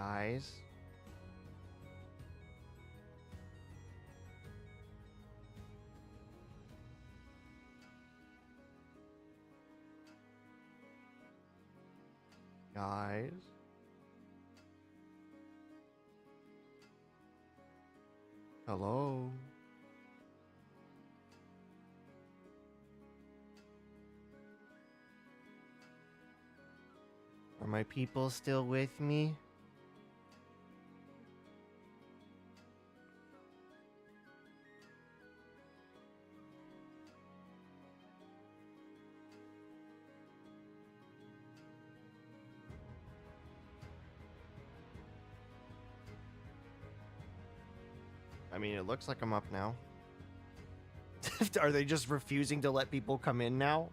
Guys. Guys. Hello. Are my people still with me? I mean, it looks like I'm up now. Are they just refusing to let people come in now?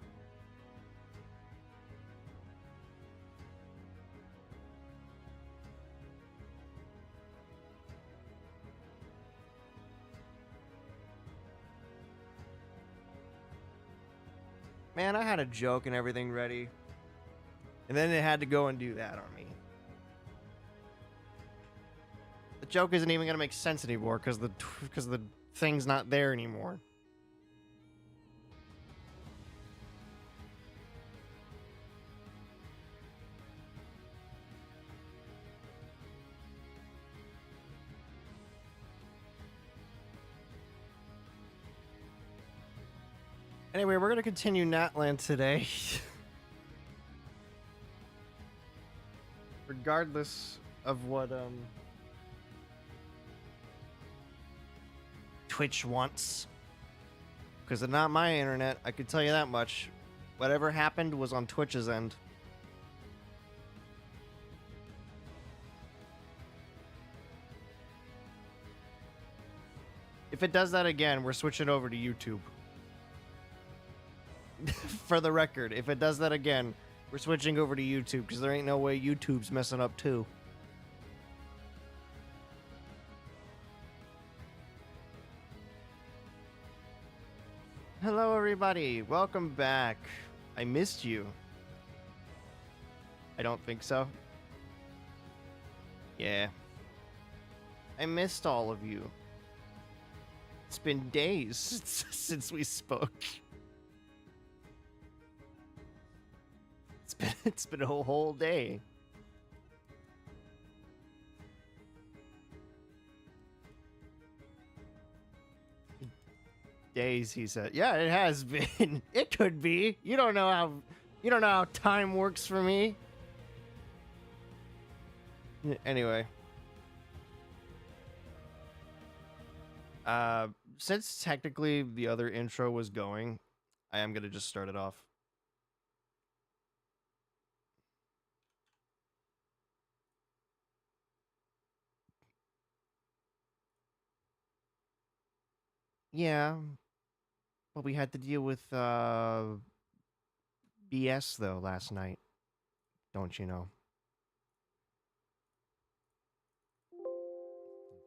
Man, I had a joke and everything ready. And then it had to go and do that on me. The joke isn't even gonna make sense anymore because the thing's not there anymore. Anyway, we're gonna continue Natlan today. Regardless of what Twitch wants. Because it's not my internet, I can tell you that much. Whatever happened was on Twitch's end. If it does that again, we're switching over to YouTube. For the record, if it does that again, we're switching over to YouTube because there ain't no way YouTube's messing up too. Hello everybody, welcome back. I missed you. I don't think so. Yeah. I missed all of you. It's been days since we spoke. It's been a whole day. Days, he said. Yeah, it has been. It could be. You don't know how time works for me. Anyway. Since technically the other intro was going, I am gonna just start it off. Yeah. Well, we had to deal with BS though last night. Don't you know? Thank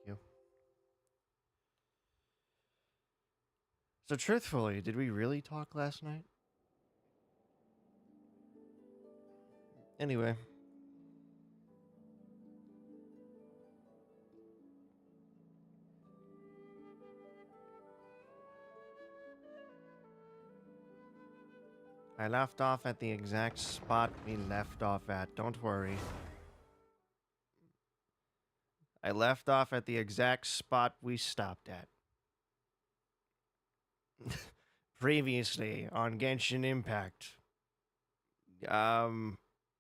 you. So truthfully, did we really talk last night? Anyway. I left off at the exact spot we left off at. Don't worry. I left off at the exact spot we stopped at. Previously on Genshin Impact,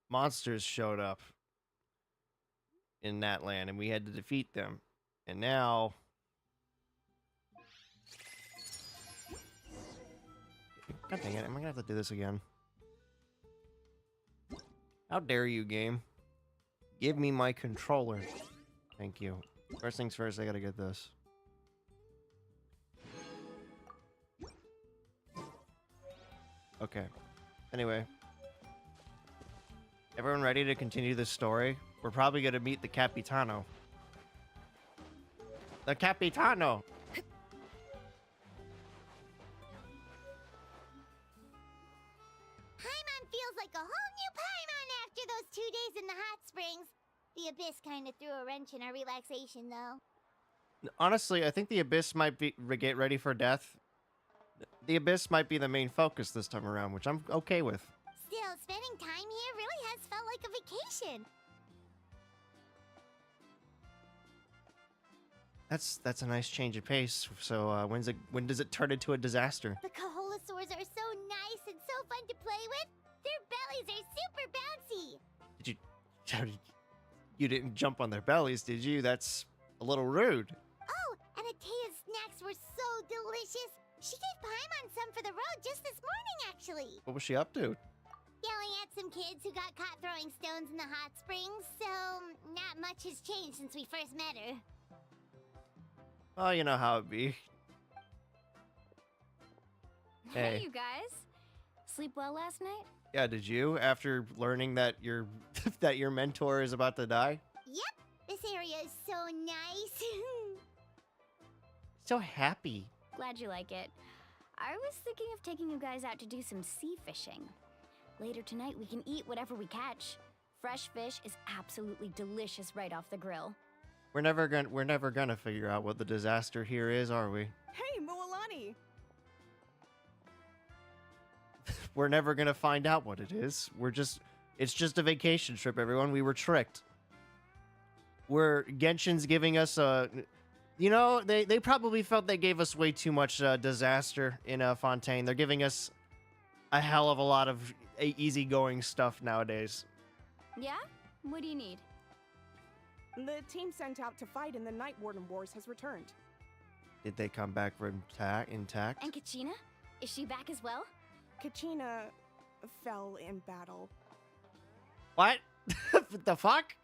monsters showed up in Natlan and we had to defeat them. And now... God dang it, am I gonna have to do this again? How dare you, game? Give me my controller. Thank you. First things first, I gotta get this. Okay. Anyway. Everyone ready to continue this story? We're probably gonna meet the Capitano. The Capitano! Paimon feels like a whole new Paimon after those 2 days in the hot springs. The Abyss kind of threw a wrench in our relaxation, though. Honestly, I think the Abyss might be get ready for death. The Abyss might be the main focus this time around, which I'm okay with. Still, spending time here really has felt like a vacation. That's a nice change of pace. So when does it turn into a disaster? The Kaholosaurs are so nice and so fun to play with. Their bellies are super bouncy. Did you? You didn't jump on their bellies, did you? That's a little rude. Oh, and Atea's snacks were so delicious. She gave Paimon some for the road just this morning, actually. What was she up to? Yelling at some kids who got caught throwing stones in the hot springs, so not much has changed since we first met her. Oh, you know how it be. Hey, you guys. Sleep well last night? Yeah, did you? After learning that your that your mentor is about to die? Yep, this area is so nice. So happy. Glad you like it. I was thinking of taking you guys out to do some sea fishing. Later tonight, we can eat whatever we catch. Fresh fish is absolutely delicious right off the grill. We're never gonna figure out what the disaster here is, are we? Hey, Moalani! We're never gonna find out what it is. It's just a vacation trip, everyone. We were tricked. Genshin's giving us they probably felt they gave us way too much disaster in Fontaine. They're giving us a hell of a lot of easygoing stuff nowadays. Yeah? What do you need? The team sent out to fight in the Night Warden Wars has returned. Did they come back intact? And Kachina? Is she back as well? Kachina fell in battle. What? What the fuck?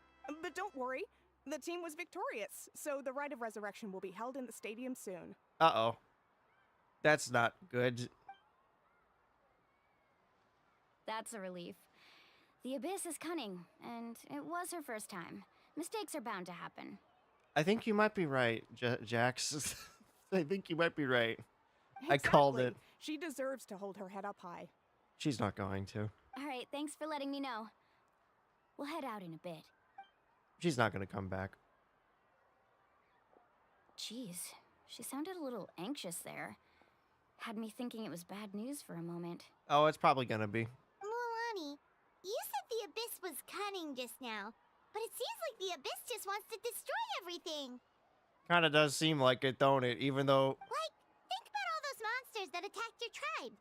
But don't worry, the team was victorious, so the rite of resurrection will be held in the stadium soon. Uh-oh. That's not good. That's a relief. The Abyss is cunning, and it was her first time. Mistakes are bound to happen. I think you might be right, Jax. I think you might be right. I called it. She deserves to hold her head up high. She's not going to. All right, thanks for letting me know. We'll head out in a bit. She's not going to come back. Jeez, she sounded a little anxious there. Had me thinking it was bad news for a moment. Oh, it's probably going to be. Mualani, you said the Abyss was cunning just now, but it seems like the Abyss just wants to destroy everything. Kind of does seem like it, don't it? Even though... Like, think about all those monsters that attacked your tribe.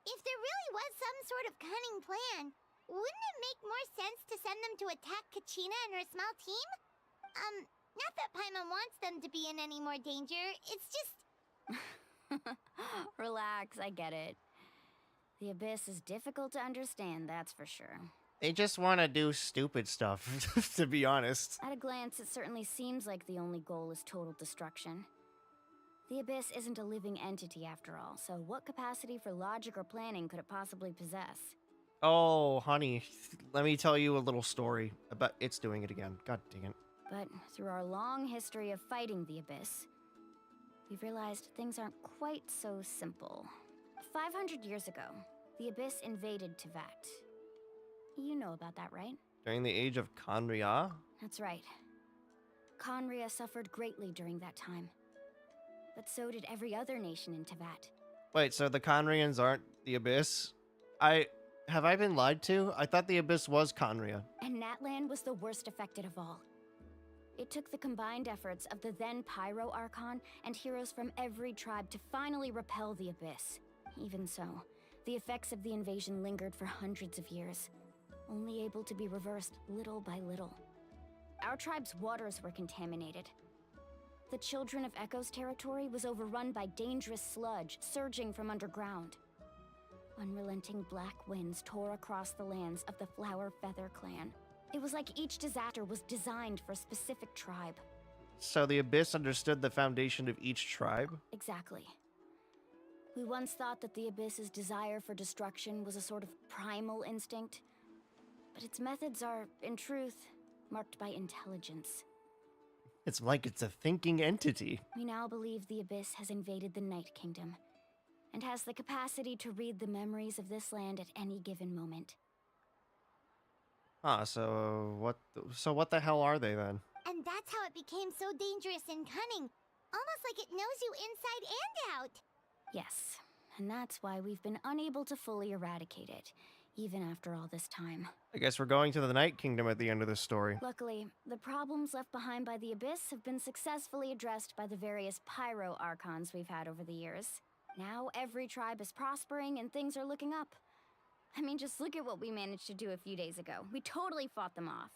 If there really was some sort of cunning plan, wouldn't it make more sense to send them to attack Kachina and her small team? Not that Paimon wants them to be in any more danger, it's just... Relax, I get it. The Abyss is difficult to understand, that's for sure. They just want to do stupid stuff, to be honest. At a glance, it certainly seems like the only goal is total destruction. The Abyss isn't a living entity after all, so what capacity for logic or planning could it possibly possess? Oh, honey, let me tell you a little story about it's doing it again. God dang it. But through our long history of fighting the Abyss, we've realized things aren't quite so simple. 500 years ago, the Abyss invaded Tevat. You know about that, right? During the age of Kanria? That's right. Conria suffered greatly during that time. But so did every other nation in Tevat. Wait, so the Conrians aren't the Abyss? Have I been lied to? I thought the Abyss was Conria. And Natlan was the worst affected of all. It took the combined efforts of the then Pyro Archon and heroes from every tribe to finally repel the Abyss. Even so, the effects of the invasion lingered for hundreds of years, only able to be reversed little by little. Our tribe's waters were contaminated. The Children of Echo's territory was overrun by dangerous sludge surging from underground. Unrelenting black winds tore across the lands of the Flower Feather clan. It was like each disaster was designed for a specific tribe. So the Abyss understood the foundation of each tribe? Exactly. We once thought that the Abyss's desire for destruction was a sort of primal instinct, but its methods are, in truth, marked by intelligence. It's like it's a thinking entity. We now believe the Abyss has invaded the Night Kingdom, and has the capacity to read the memories of this land at any given moment. So what the hell are they then? And that's how it became so dangerous and cunning. Almost like it knows you inside and out. Yes, and that's why we've been unable to fully eradicate it, even after all this time. I guess we're going to the Night Kingdom at the end of this story. Luckily, the problems left behind by the Abyss have been successfully addressed by the various pyro archons we've had over the years. Now every tribe is prospering and things are looking up. I mean, just look at what we managed to do a few days ago. We totally fought them off.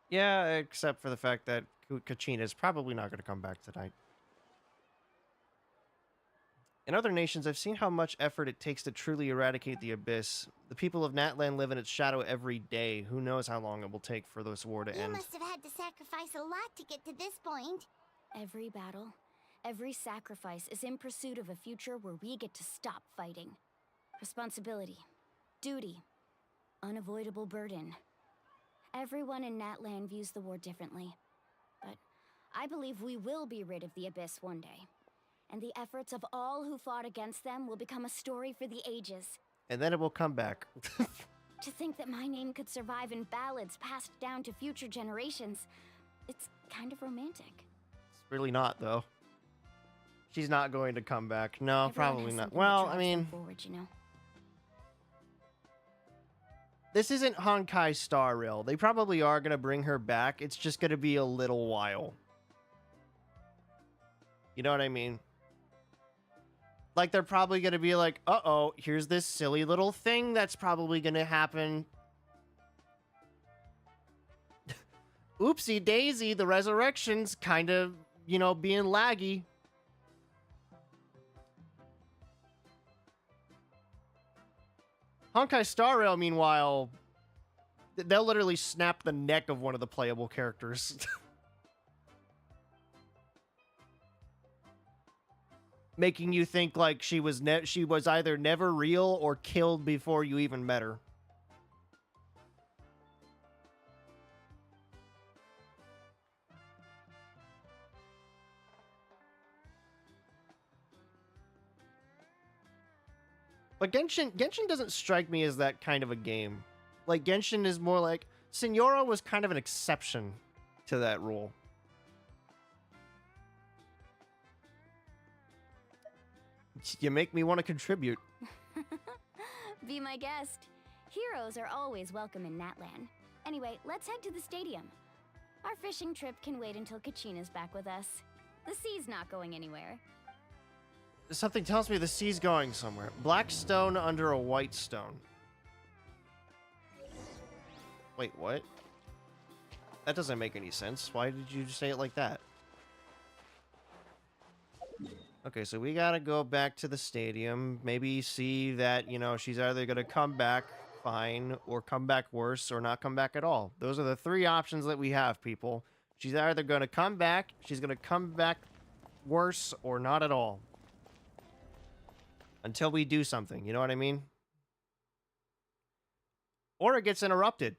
Yeah, except for the fact that Kachina is probably not going to come back tonight. In other nations, I've seen how much effort it takes to truly eradicate the Abyss. The people of Natlan live in its shadow every day. Who knows how long it will take for this war to You end. must have had to sacrifice a lot to get to this point. Every battle, every sacrifice is in pursuit of a future where we get to stop fighting. Responsibility, duty, unavoidable burden. Everyone in Natlan views the war differently. But I believe we will be rid of the Abyss one day. And the efforts of all who fought against them will become a story for the ages. And then it will come back. To think that my name could survive in ballads passed down to future generations, it's kind of romantic. It's really not, though. She's not going to come back. No, Everyone probably has not. something that Well, drives I them mean, forward, you know? this isn't Honkai Star Rail. They probably are going to bring her back. It's just going to be a little while. You know what I mean? Like, they're probably going to be like, uh-oh, here's this silly little thing that's probably going to happen. Oopsie daisy, the resurrection's kind of, you know, being laggy. Honkai Star Rail, meanwhile, they'll literally snap the neck of one of the playable characters. Making you think like she was either never real or killed before you even met her. But Genshin doesn't strike me as that kind of a game. Like, Genshin is more like... Senora was kind of an exception to that rule. You make me want to contribute. Be my guest. Heroes are always welcome in Natlan. Anyway, let's head to the stadium. Our fishing trip can wait until Kachina's back with us. The sea's not going anywhere. Something tells me the sea's going somewhere. Black stone under a white stone. Wait, what? That doesn't make any sense. Why did you say it like that? Okay, so we gotta go back to the stadium. Maybe see that, you know, she's either gonna come back fine, or come back worse, or not come back at all. Those are the three options that we have, people. She's either gonna come back, she's gonna come back worse, or not at all. Until we do something, you know what I mean? Or it gets interrupted.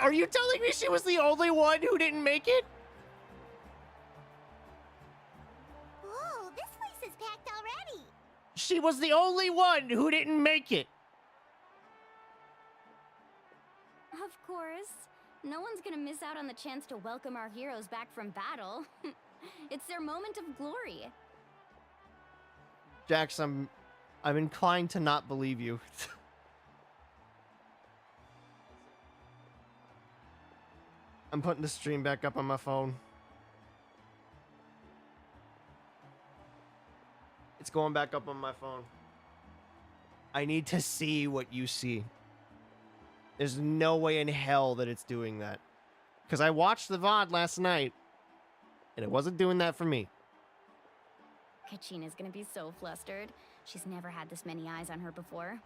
Are you telling me she was the only one who didn't make it? Whoa, this place is packed already. She was the only one who didn't make it. Of course. No one's gonna miss out on the chance to welcome our heroes back from battle. It's their moment of glory. Jax, I'm inclined to not believe you. I'm putting the stream back up on my phone. It's going back up on my phone. I need to see what you see. There's no way in hell that it's doing that. Because I watched the VOD last night, and it wasn't doing that for me. Kachina's gonna be so flustered. She's never had this many eyes on her before.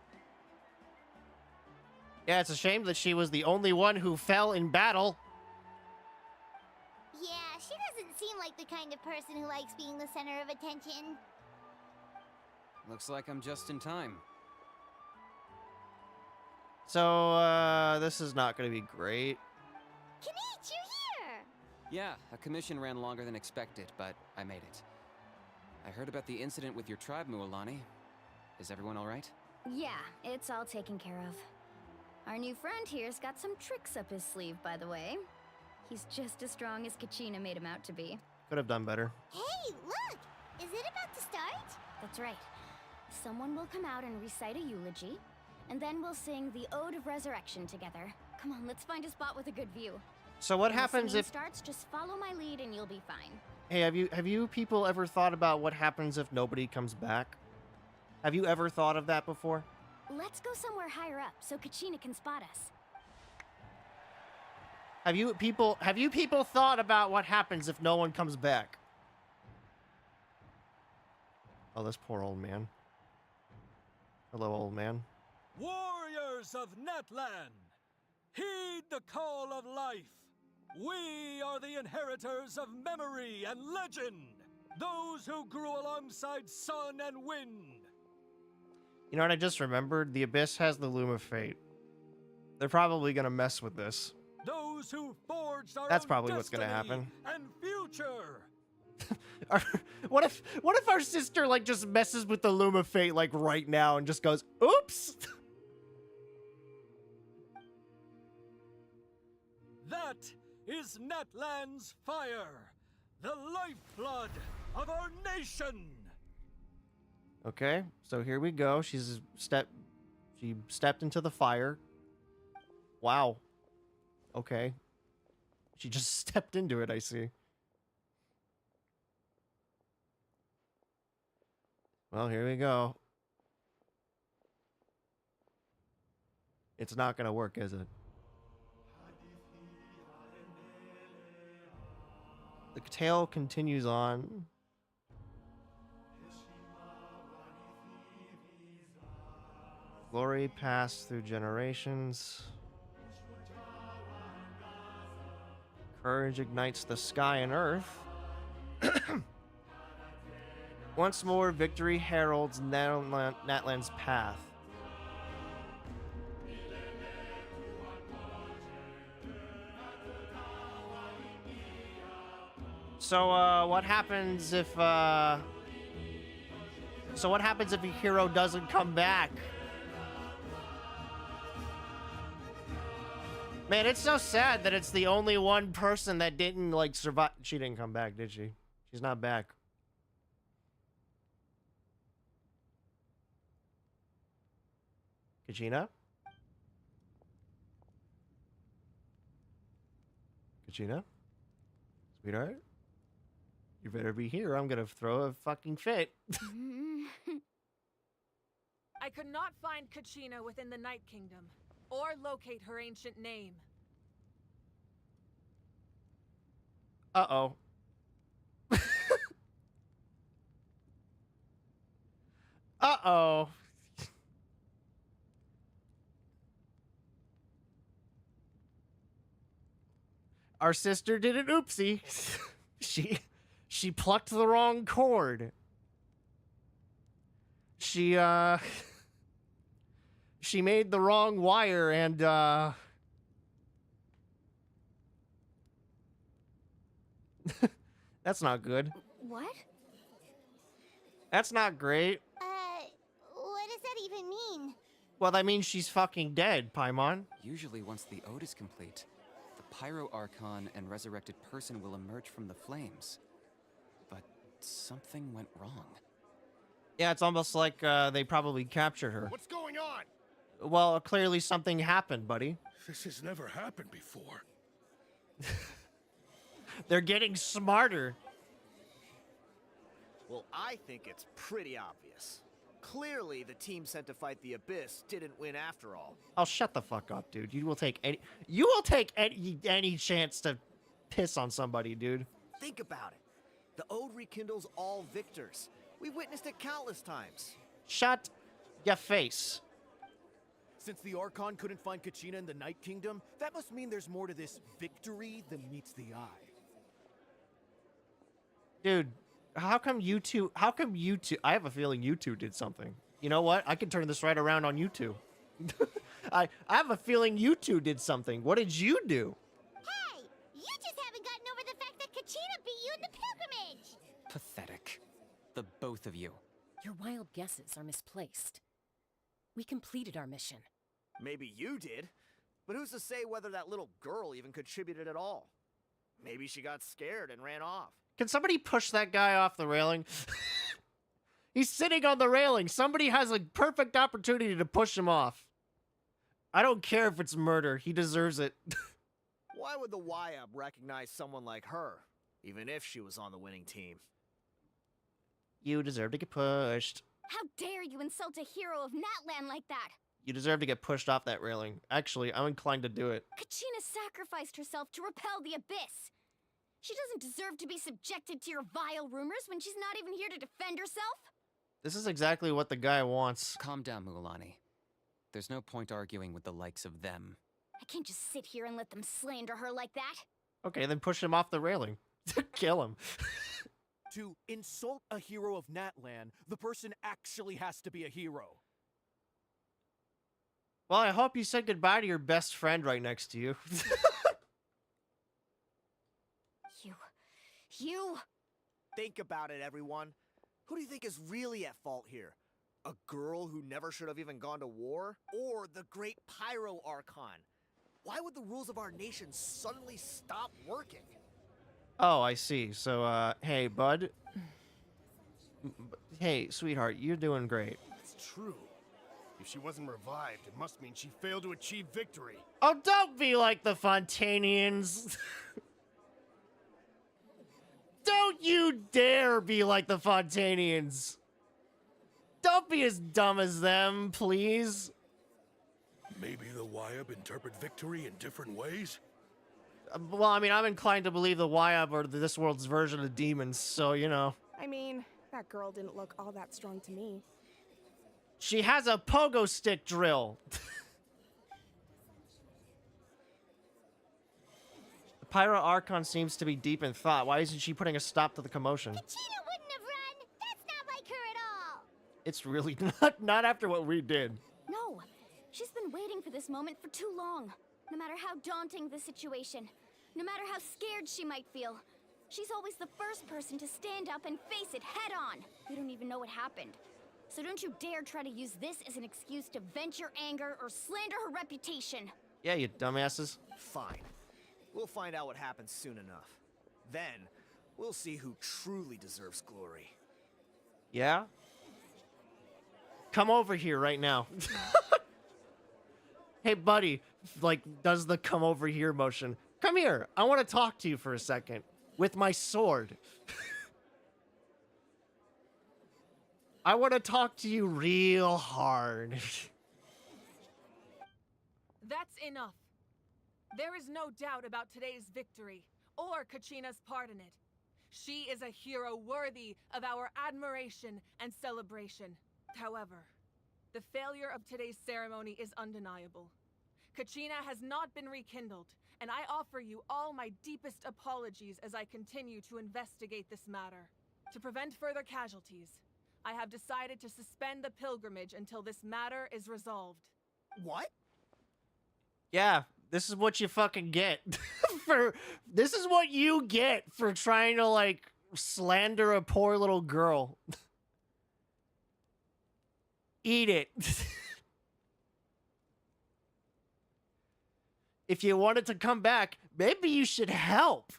Yeah, it's a shame that she was the only one who fell in battle. Yeah, she doesn't seem like the kind of person who likes being the center of attention. Looks like I'm just in time. So, this is not going to be great. Kanich, you're here! Yeah, a commission ran longer than expected, but I made it. I heard about the incident with your tribe, Mualani. Is everyone alright? Yeah, it's all taken care of. Our new friend here's got some tricks up his sleeve, by the way. He's just as strong as Kachina made him out to be. Could have done better. Hey, look! Is it about to start? That's right. Someone will come out and recite a eulogy, and then we'll sing the Ode of Resurrection together. Come on, let's find a spot with a good view. So what When the happens singing if... starts, just follow my lead and you'll be fine. Hey, have you people ever thought about what happens if nobody comes back? Have you ever thought of that before? Let's go somewhere higher up so Kachina can spot us. Have you people thought about what happens if no one comes back? Oh, this poor old man. Hello, old man. Warriors of Natlan, heed the call of life. We are the inheritors of memory and legend, those who grew alongside sun and wind. You know what I just remembered? The Abyss has the Loom of Fate. They're probably gonna mess with this. Those who forged our That's own probably what's gonna destiny happen. and future. What if our sister like just messes with the Loom of Fate like right now and just goes, oops? That is Natlan's fire, the lifeblood of our nation. Okay, so here we go. She stepped into the fire. Wow. Okay. She just stepped into it, I see. Well, here we go. It's not gonna work, is it? The tale continues on. Glory passed through generations. Courage ignites the sky and earth. Once more, victory heralds Natlan's path. So, what happens if a hero doesn't come back? Man, it's so sad that it's the only one person that didn't, like, survive. She didn't come back, did she? She's not back. Kachina? Kachina? Sweetheart? You better be here. I'm gonna throw a fucking fit. I could not find Kachina within the Night Kingdom, or locate her ancient name. Uh-oh. Uh-oh. Our sister did an oopsie. She plucked the wrong cord. She made the wrong wire and that's not good. What? That's not great. What does that even mean? Well, that means she's fucking dead, Paimon. Usually once the ode is complete, the Pyro Archon and resurrected person will emerge from the flames. But something went wrong. Yeah, it's almost like they probably captured her. What's going on? Well, clearly something happened, buddy. This has never happened before. They're getting smarter. Well, I think it's pretty obvious. Clearly, the team sent to fight the Abyss didn't win after all. Oh, shut the fuck up, dude. You will take any chance to piss on somebody, dude. Think about it. The Ode rekindles all victors. We witnessed it countless times. Shut your face. Since the Archon couldn't find Kachina in the Night Kingdom, that must mean there's more to this victory than meets the eye. Dude, how come you two, I have a feeling you two did something. You know what? I can turn this right around on you two. I have a feeling you two did something. What did you do? Hey! You just haven't gotten over the fact that Kachina beat you in the pilgrimage! Pathetic. The both of you. Your wild guesses are misplaced. We completed our mission. Maybe you did, but who's to say whether that little girl even contributed at all? Maybe she got scared and ran off. Can somebody push that guy off the railing? He's sitting on the railing. Somebody has a perfect opportunity to push him off. I don't care if it's murder. He deserves it. Why would the YUB recognize someone like her, even if she was on the winning team? You deserve to get pushed. How dare you insult a hero of Natlan like that? You deserve to get pushed off that railing. Actually, I'm inclined to do it. Kachina sacrificed herself to repel the abyss. She doesn't deserve to be subjected to your vile rumors when she's not even here to defend herself. This is exactly what the guy wants. Calm down, Mualani. There's no point arguing with the likes of them. I can't just sit here and let them slander her like that. Okay, then push him off the railing. Kill him. To insult a hero of Natlan, the person actually has to be a hero. Well, I hope you said goodbye to your best friend right next to you. You... Think about it, everyone. Who do you think is really at fault here? A girl who never should have even gone to war? Or the great Pyro Archon? Why would the rules of our nation suddenly stop working? Oh, I see. So, hey, bud. Hey, sweetheart, you're doing great. It's true. If she wasn't revived, it must mean she failed to achieve victory. Oh, don't be like the Fontanians. Don't you dare be like the Fontanians. Don't be as dumb as them, please. Maybe the YUB interpret victory in different ways? Well, I mean, I'm inclined to believe the YUB are this world's version of demons, so, you know. I mean, that girl didn't look all that strong to me. She has a pogo stick drill. The Pyro Archon seems to be deep in thought. Why isn't she putting a stop to the commotion? Kachina wouldn't have run. That's not like her at all. It's really not after what we did. No, she's been waiting for this moment for too long. No matter how daunting the situation, no matter how scared she might feel, she's always the first person to stand up and face it head on. We don't even know what happened. So don't you dare try to use this as an excuse to vent your anger or slander her reputation. Yeah, you dumbasses. Fine. We'll find out what happens soon enough. Then, we'll see who truly deserves glory. Yeah? Come over here right now. Hey, buddy, like, does the come over here motion. Come here. I want to talk to you for a second. With my sword. I want to talk to you real hard. That's enough. There is no doubt about today's victory, or Kachina's part in it. She is a hero worthy of our admiration and celebration. However, the failure of today's ceremony is undeniable. Kachina has not been rekindled, and I offer you all my deepest apologies as I continue to investigate this matter. To prevent further casualties, I have decided to suspend the pilgrimage until this matter is resolved. What? Yeah, this is what you fucking get. This is what you get for trying to, like, slander a poor little girl. Eat it. If you want it to come back, maybe you should help.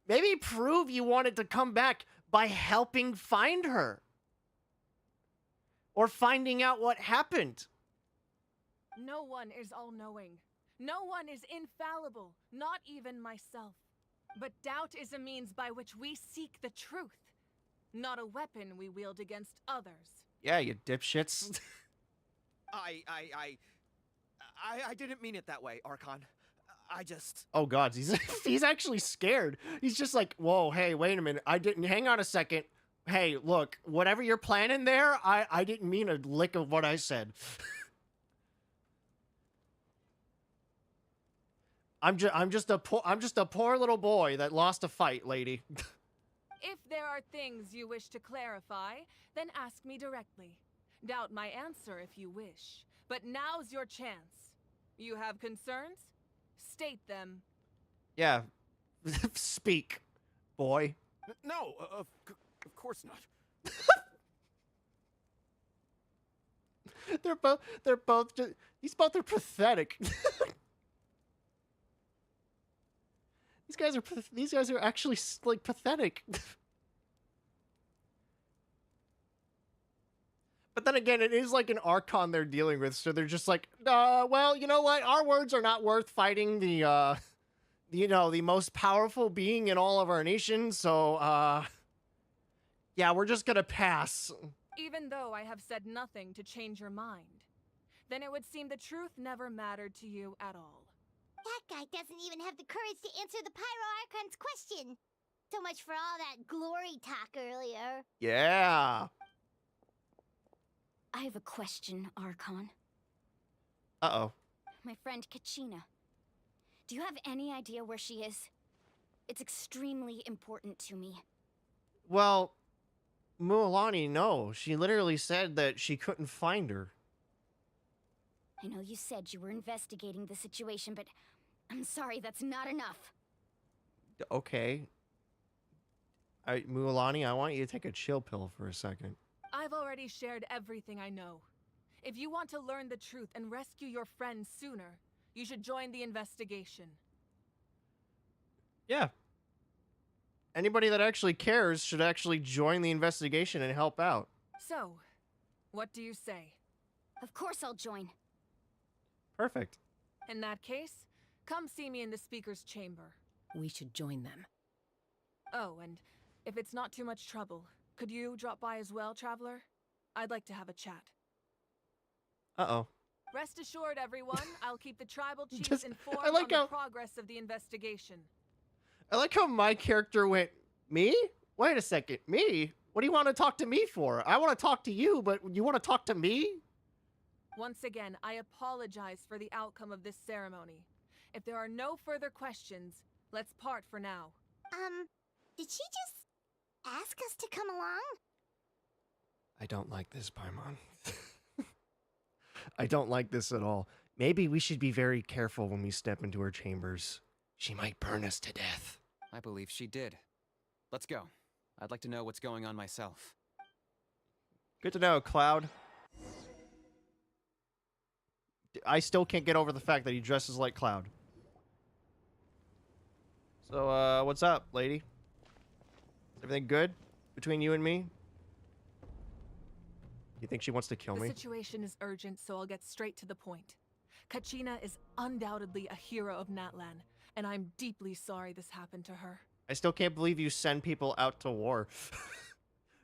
Maybe prove you want it to come back by helping find her. Or finding out what happened. No one is all-knowing. No one is infallible, not even myself. But doubt is a means by which we seek the truth, not a weapon we wield against others. Yeah, you dipshits. I didn't mean it that way, Archon. I just... Oh god, he's actually scared. He's just like, whoa, hey, wait a minute. I didn't... Hang on a second. Hey, look, whatever you're planning there, I didn't mean a lick of what I said. I'm just a poor little boy that lost a fight, lady. If there are things you wish to clarify, then ask me directly. Doubt my answer if you wish. But now's your chance. You have concerns? State them. Yeah. Speak, boy. No, of course not. They're both just, these both are pathetic. These guys are actually like pathetic. But then again, it is like an Archon they're dealing with, so they're just like, well, you know what? Our words are not worth fighting the the most powerful being in all of our nation, so yeah, we're just gonna pass. Even though I have said nothing to change your mind, then it would seem the truth never mattered to you at all. That guy doesn't even have the courage to answer the Pyro Archon's question. So much for all that glory talk earlier. Yeah. I have a question, Archon. Uh-oh. My friend Kachina. Do you have any idea where she is? It's extremely important to me. Well, Mualani, no. She literally said that she couldn't find her. I know you said you were investigating the situation, but I'm sorry, that's not enough. Okay. Mualani, I want you to take a chill pill for a second. I've already shared everything I know. If you want to learn the truth and rescue your friends sooner, you should join the investigation. Yeah. Anybody that actually cares should actually join the investigation and help out. So, what do you say? Of course I'll join. Perfect. In that case, come see me in the speaker's chamber. We should join them. Oh, and if it's not too much trouble, could you drop by as well, Traveler? I'd like to have a chat. Uh-oh. Rest assured, everyone, I'll keep the tribal chiefs Just- informed I like on how- the progress of the investigation. I like how my character went, me? Wait a second, me? What do you want to talk to me for? I want to talk to you, but you want to talk to me? Once again, I apologize for the outcome of this ceremony. If there are no further questions, let's part for now. Did she just ask us to come along? I don't like this, Paimon. I don't like this at all. Maybe we should be very careful when we step into her chambers. She might burn us to death. I believe she did. Let's go. I'd like to know what's going on myself. Good to know, Cloud. I still can't get over the fact that he dresses like Cloud. So, what's up, lady? Everything good between you and me? You think she wants to kill The me? situation is urgent, so I'll get straight to the point. Kachina is undoubtedly a hero of Natlan, and I'm deeply sorry this happened to her. I still can't believe you send people out to war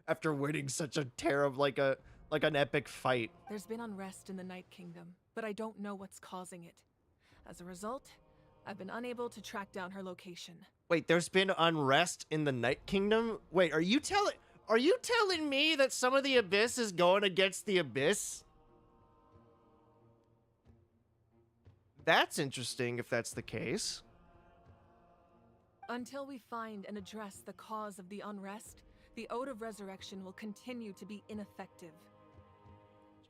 after winning such a terrible, like an epic fight. There's been unrest in the Night Kingdom, but I don't know what's causing it. As a result, I've been unable to track down her location. Wait, there's been unrest in the Night Kingdom? Wait, are you telling me that some of the Abyss is going against the Abyss? That's interesting if that's the case. Until we find and address the cause of the unrest, the Ode of Resurrection will continue to be ineffective.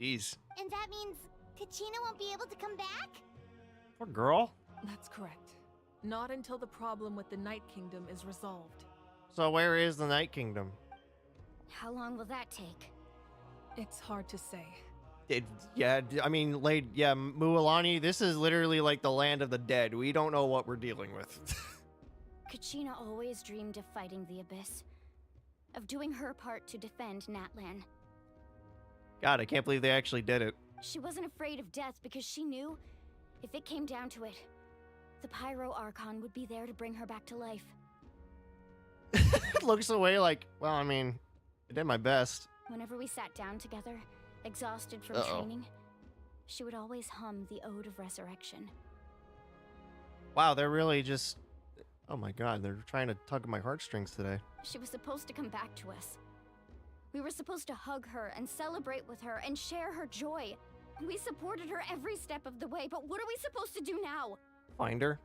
Jeez. And that means Kachina won't be able to come back? Poor girl. That's correct. Not until the problem with the Night Kingdom is resolved. So where is the Night Kingdom? How long will that take? It's hard to say. Mualani, this is literally like the land of the dead. We don't know what we're dealing with. Kachina always dreamed of fighting the Abyss. Of doing her part to defend Natlan. God, I can't believe they actually did it. She wasn't afraid of death because she knew, if it came down to it, the Pyro Archon would be there to bring her back to life. Looks away like, well, I mean, I did my best. Whenever we sat down together, exhausted from training, she would always hum the Ode of Resurrection. Wow, they're really just... Oh my god, they're trying to tug at my heartstrings today. She was supposed to come back to us. We were supposed to hug her and celebrate with her and share her joy. We supported her every step of the way, but what are we supposed to do now? Find her.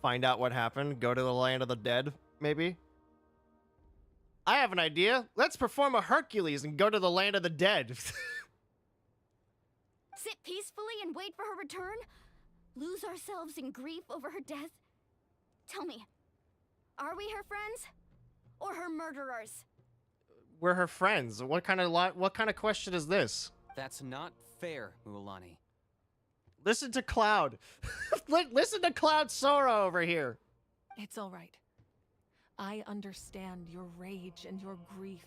Find out what happened. Go to the land of the dead, maybe? I have an idea. Let's perform a Hercules and go to the land of the dead. Sit peacefully and wait for her return? Lose ourselves in grief over her death? Tell me, are we her friends? Or her murderers? We're her friends. What kind of question is this? That's not fair, Mualani. Listen to Cloud. Listen to Cloud Sora over here. It's all right. I understand your rage and your grief.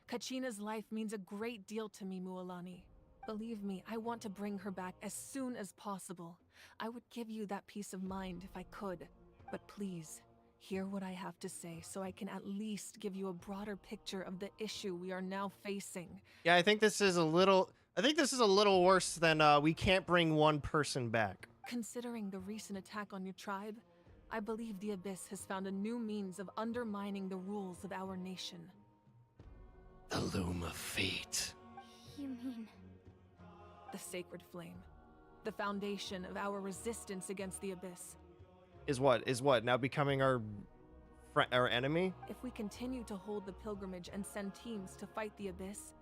Kachina's life means a great deal to me, Mualani. Believe me, I want to bring her back as soon as possible. I would give you that peace of mind if I could. But please, hear what I have to say so I can at least give you a broader picture of the issue we are now facing. Yeah, I think this is a little worse than we can't bring one person back. Considering the recent attack on your tribe, I believe the Abyss has found a new means of undermining the rules of our nation. The Loom of Fate. You mean... The Sacred Flame. The foundation of our resistance against the Abyss. Is what now becoming our enemy? If we continue to hold the pilgrimage and send teams to fight the Abyss,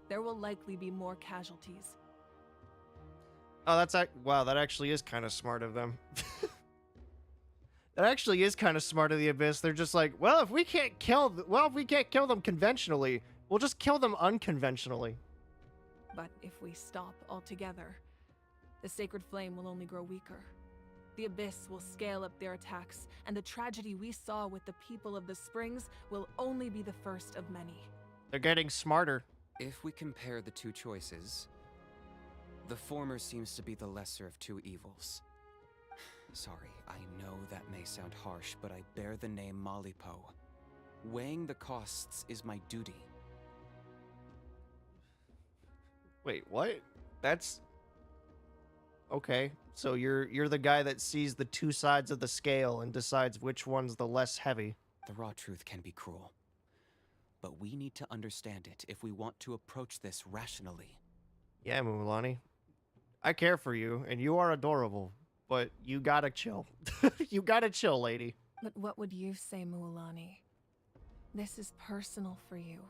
there will likely be more casualties. Oh, wow, that actually is kind of smart of them. That actually is kind of smart of the Abyss. They're just like, well, if we can't kill them conventionally, we'll just kill them unconventionally. But if we stop altogether, the Sacred Flame will only grow weaker. The Abyss will scale up their attacks, and the tragedy we saw with the people of the Springs will only be the first of many. They're getting smarter. If we compare the two choices, the former seems to be the lesser of two evils. Sorry, I know that may sound harsh, but I bear the name Malipo. Weighing the costs is my duty. Wait, what? That's... Okay, so you're the guy that sees the two sides of the scale and decides which one's the less heavy. The raw truth can be cruel. But we need to understand it if we want to approach this rationally. Yeah, Mualani. I care for you, and you are adorable, but you gotta chill. You gotta chill, lady. But what would you say, Mualani? This is personal for you.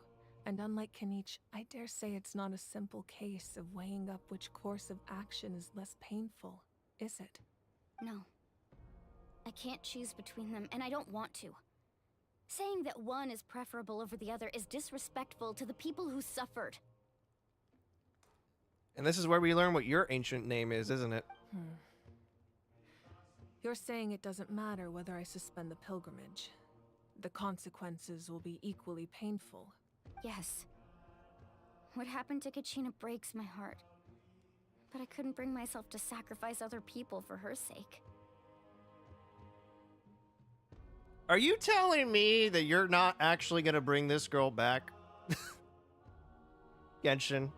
And unlike Kanich, I dare say it's not a simple case of weighing up which course of action is less painful, is it? No. I can't choose between them, and I don't want to. Saying that one is preferable over the other is disrespectful to the people who suffered. And this is where we learn what your ancient name is, isn't it? You're saying it doesn't matter whether I suspend the pilgrimage. The consequences will be equally painful. Yes. What happened to Kachina breaks my heart. But I couldn't bring myself to sacrifice other people for her sake. Are you telling me that you're not actually gonna bring this girl back? Genshin.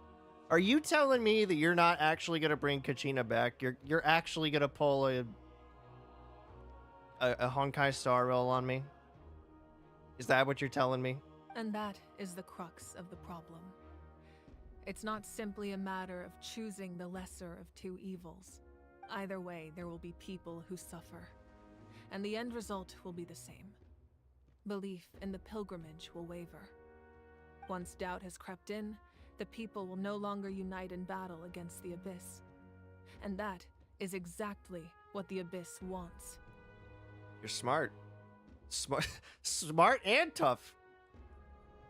Are you telling me that you're not actually gonna bring Kachina back? You're actually gonna pull a Honkai Star Rail on me? Is that what you're telling me? And that is the crux of the problem. It's not simply a matter of choosing the lesser of two evils. Either way, there will be people who suffer. And the end result will be the same. Belief in the pilgrimage will waver. Once doubt has crept in, the people will no longer unite in battle against the Abyss. And that is exactly what the Abyss wants. You're smart. Smart and tough.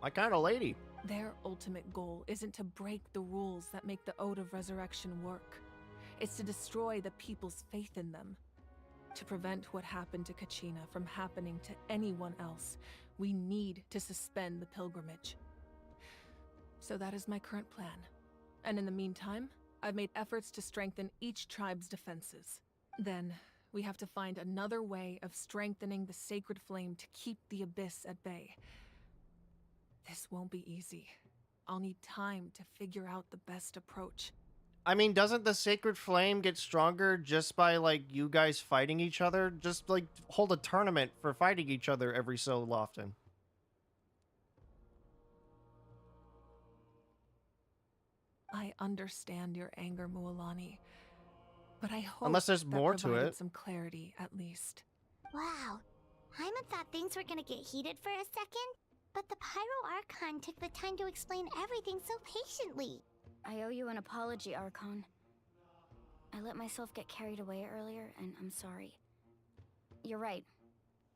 My kind of lady. Their ultimate goal isn't to break the rules that make the Ode of Resurrection work. It's to destroy the people's faith in them. To prevent what happened to Kachina from happening to anyone else, we need to suspend the pilgrimage. So that is my current plan. And in the meantime, I've made efforts to strengthen each tribe's defenses. Then, we have to find another way of strengthening the Sacred Flame to keep the Abyss at bay. This won't be easy. I'll need time to figure out the best approach. I mean, doesn't the Sacred Flame get stronger just by, like, you guys fighting each other? Just, like, hold a tournament for fighting each other every so often. I understand your anger, Mualani, but I hope Unless there's that more to provided it. some clarity, at least. Wow. Hyman thought things were gonna get heated for a second, but the Pyro Archon took the time to explain everything so patiently. I owe you an apology, Archon. I let myself get carried away earlier, and I'm sorry. You're right.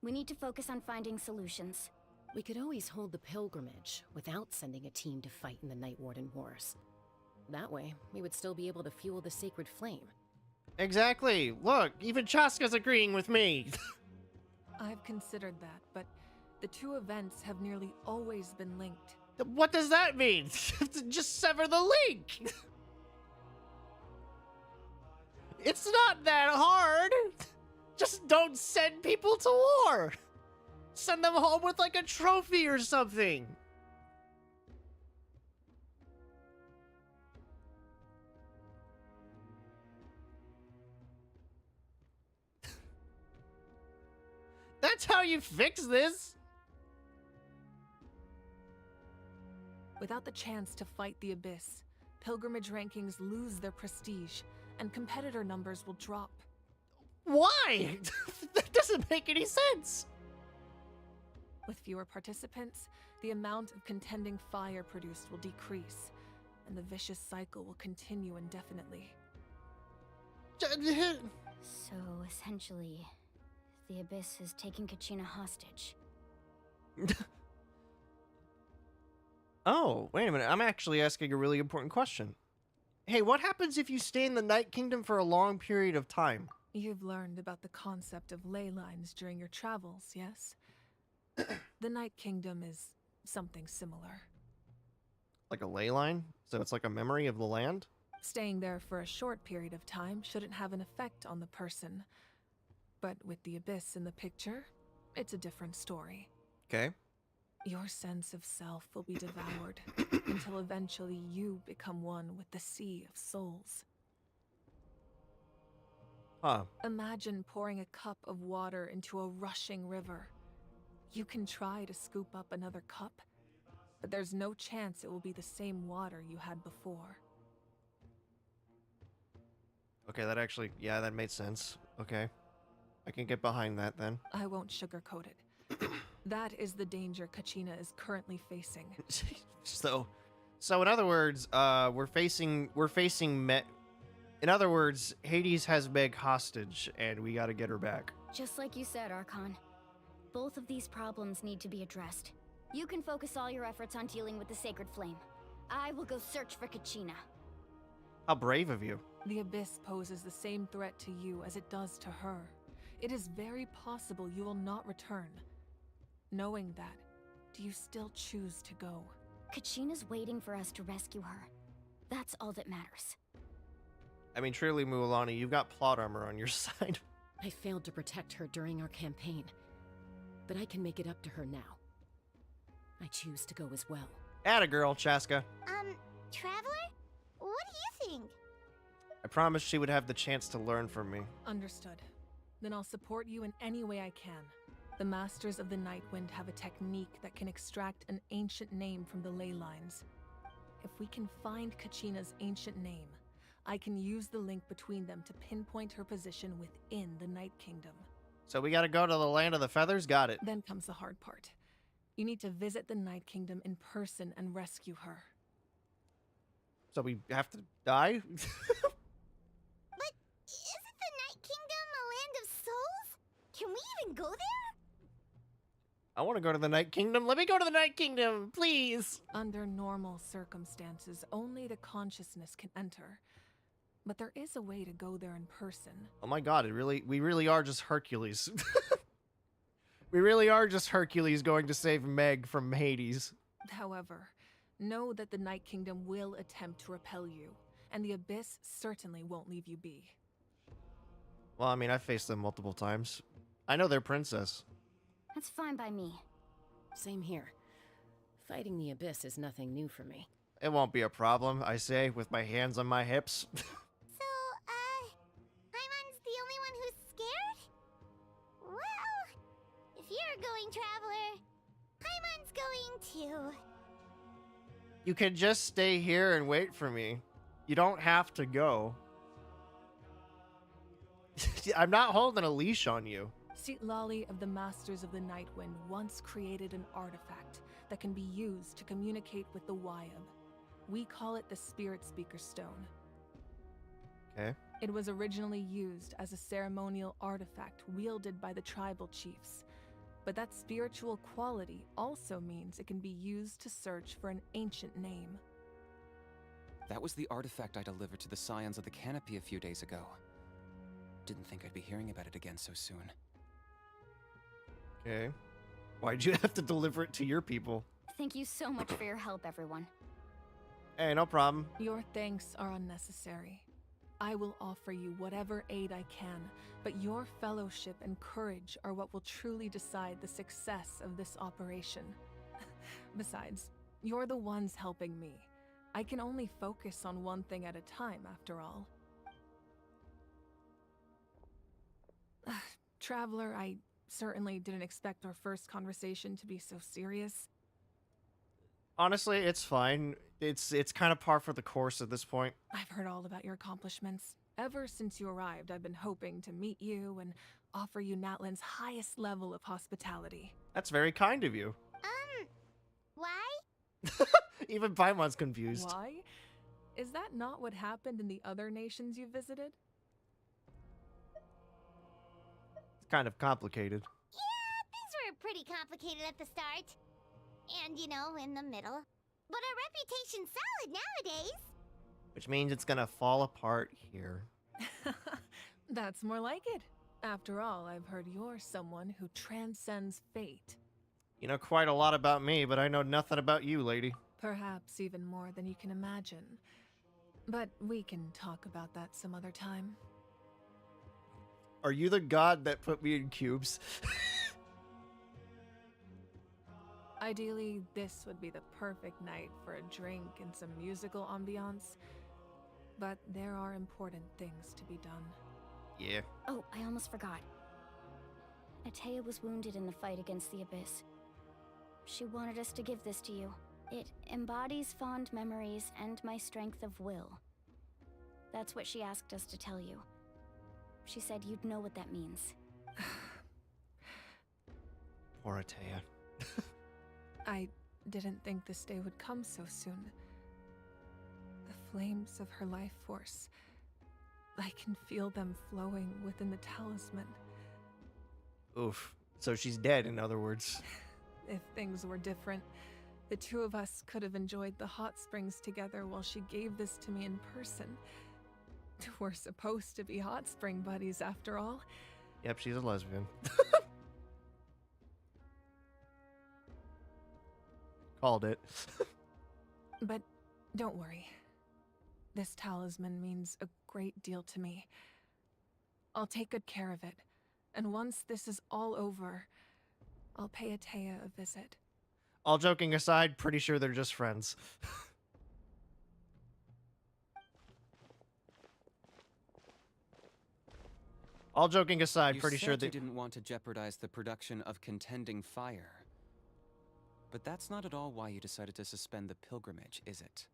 We need to focus on finding solutions. We could always hold the pilgrimage without sending a team to fight in the Night Warden Wars. That way, we would still be able to fuel the sacred flame. Exactly. Look, even Chaska's agreeing with me. I've considered that, but the two events have nearly always been linked. What does that mean? Just sever the link. It's not that hard. Just don't send people to war. Send them home with like a trophy or something. That's how you fix this. Without the chance to fight the Abyss, pilgrimage rankings lose their prestige, and competitor numbers will drop. Why? That doesn't make any sense. With fewer participants, the amount of contending fire produced will decrease, and the vicious cycle will continue indefinitely. So, essentially, the Abyss is taking Kachina hostage. Oh, wait a minute. I'm actually asking a really important question. Hey, what happens if you stay in the Night Kingdom for a long period of time? You've learned about the concept of ley lines during your travels, yes? The Night Kingdom is something similar. Like a ley line? So it's like a memory of the land? Staying there for a short period of time shouldn't have an effect on the person. But with the Abyss in the picture, it's a different story. Okay. Your sense of self will be devoured until eventually you become one with the Sea of Souls. Huh. Imagine pouring a cup of water into a rushing river. You can try to scoop up another cup, but there's no chance it will be the same water you had before. Okay, that actually, yeah, that made sense. Okay. I can get behind that then. I won't sugarcoat it. That is the danger Kachina is currently facing. So in other words, in other words, Hades has Meg hostage, and we gotta get her back. Just like you said, Archon. Both of these problems need to be addressed. You can focus all your efforts on dealing with the Sacred Flame. I will go search for Kachina. How brave of you. The Abyss poses the same threat to you as it does to her. It is very possible you will not return. Knowing that, do you still choose to go? Kachina's waiting for us to rescue her. That's all that matters. I mean, truly, Mualani, you've got plot armor on your side. I failed to protect her during our campaign, but I can make it up to her now. I choose to go as well. Atta girl, Chaska. Traveler? What do you think? I promised she would have the chance to learn from me. Understood. Then I'll support you in any way I can. The Masters of the Nightwind have a technique that can extract an ancient name from the ley lines. If we can find Kachina's ancient name, I can use the link between them to pinpoint her position within the Night Kingdom. So we gotta go to the Land of the Feathers? Got it. Then comes the hard part. You need to visit the Night Kingdom in person and rescue her. So we have to die? But isn't the Night Kingdom a land of souls? Can we even go there? I want to go to the Night Kingdom. Let me go to the Night Kingdom, please. Under normal circumstances, only the consciousness can enter. But there is a way to go there in person. Oh my god, we really are just Hercules. We really are just Hercules going to save Meg from Hades. However, know that the Night Kingdom will attempt to repel you, and the Abyss certainly won't leave you be. Well, I mean, I've faced them multiple times. I know their princess. That's fine by me. Same here. Fighting the Abyss is nothing new for me. It won't be a problem, I say, with my hands on my hips. So, Paimon's the only one who's scared? Well, if you're going, Traveler, Paimon's going too. You can just stay here and wait for me. You don't have to go. I'm not holding a leash on you. Lali of the Masters of the Nightwind once created an artifact that can be used to communicate with the Wyab. We call it the Spirit Speaker Stone. Okay. It was originally used as a ceremonial artifact wielded by the tribal chiefs. But that spiritual quality also means it can be used to search for an ancient name. That was the artifact I delivered to the Scions of the Canopy a few days ago. Didn't think I'd be hearing about it again so soon. Okay. Why'd you have to deliver it to your people? Thank you so much for your help, everyone. Hey, no problem. Your thanks are unnecessary. I will offer you whatever aid I can, but your fellowship and courage are what will truly decide the success of this operation. Besides, you're the ones helping me. I can only focus on one thing at a time, after all. Traveler, I certainly didn't expect our first conversation to be so serious. Honestly, it's fine. It's kind of par for the course at this point. I've heard all about your accomplishments. Ever since you arrived, I've been hoping to meet you and offer you Natlan's highest level of hospitality. That's very kind of you. Why? Even Paimon's confused. Why? Is that not what happened in the other nations you visited? It's kind of complicated. Yeah, things were pretty complicated at the start. And, you know, in the middle. But our reputation's solid nowadays. Which means it's gonna fall apart here. That's more like it. After all, I've heard you're someone who transcends fate. You know quite a lot about me, but I know nothing about you, lady. Perhaps even more than you can imagine. But we can talk about that some other time. Are you the god that put me in cubes? Ideally, this would be the perfect night for a drink and some musical ambiance. But there are important things to be done. Yeah. Oh, I almost forgot. Atea was wounded in the fight against the Abyss. She wanted us to give this to you. It embodies fond memories and my strength of will. That's what she asked us to tell you. She said you'd know what that means. Poor Atea. I didn't think this day would come so soon. The flames of her life force. I can feel them flowing within the talisman. Oof. So she's dead, in other words. If things were different, the two of us could have enjoyed the hot springs together while she gave this to me in person. We're supposed to be hot spring buddies after all. Yep, she's a lesbian. Called it. But don't worry. This talisman means a great deal to me. I'll take good care of it. And once this is all over, I'll pay Atea a visit. All joking aside, pretty sure they're just friends. All joking aside, pretty sure they You didn't want to jeopardize the production of contending fire. But that's not at all why you decided to suspend the pilgrimage, is it?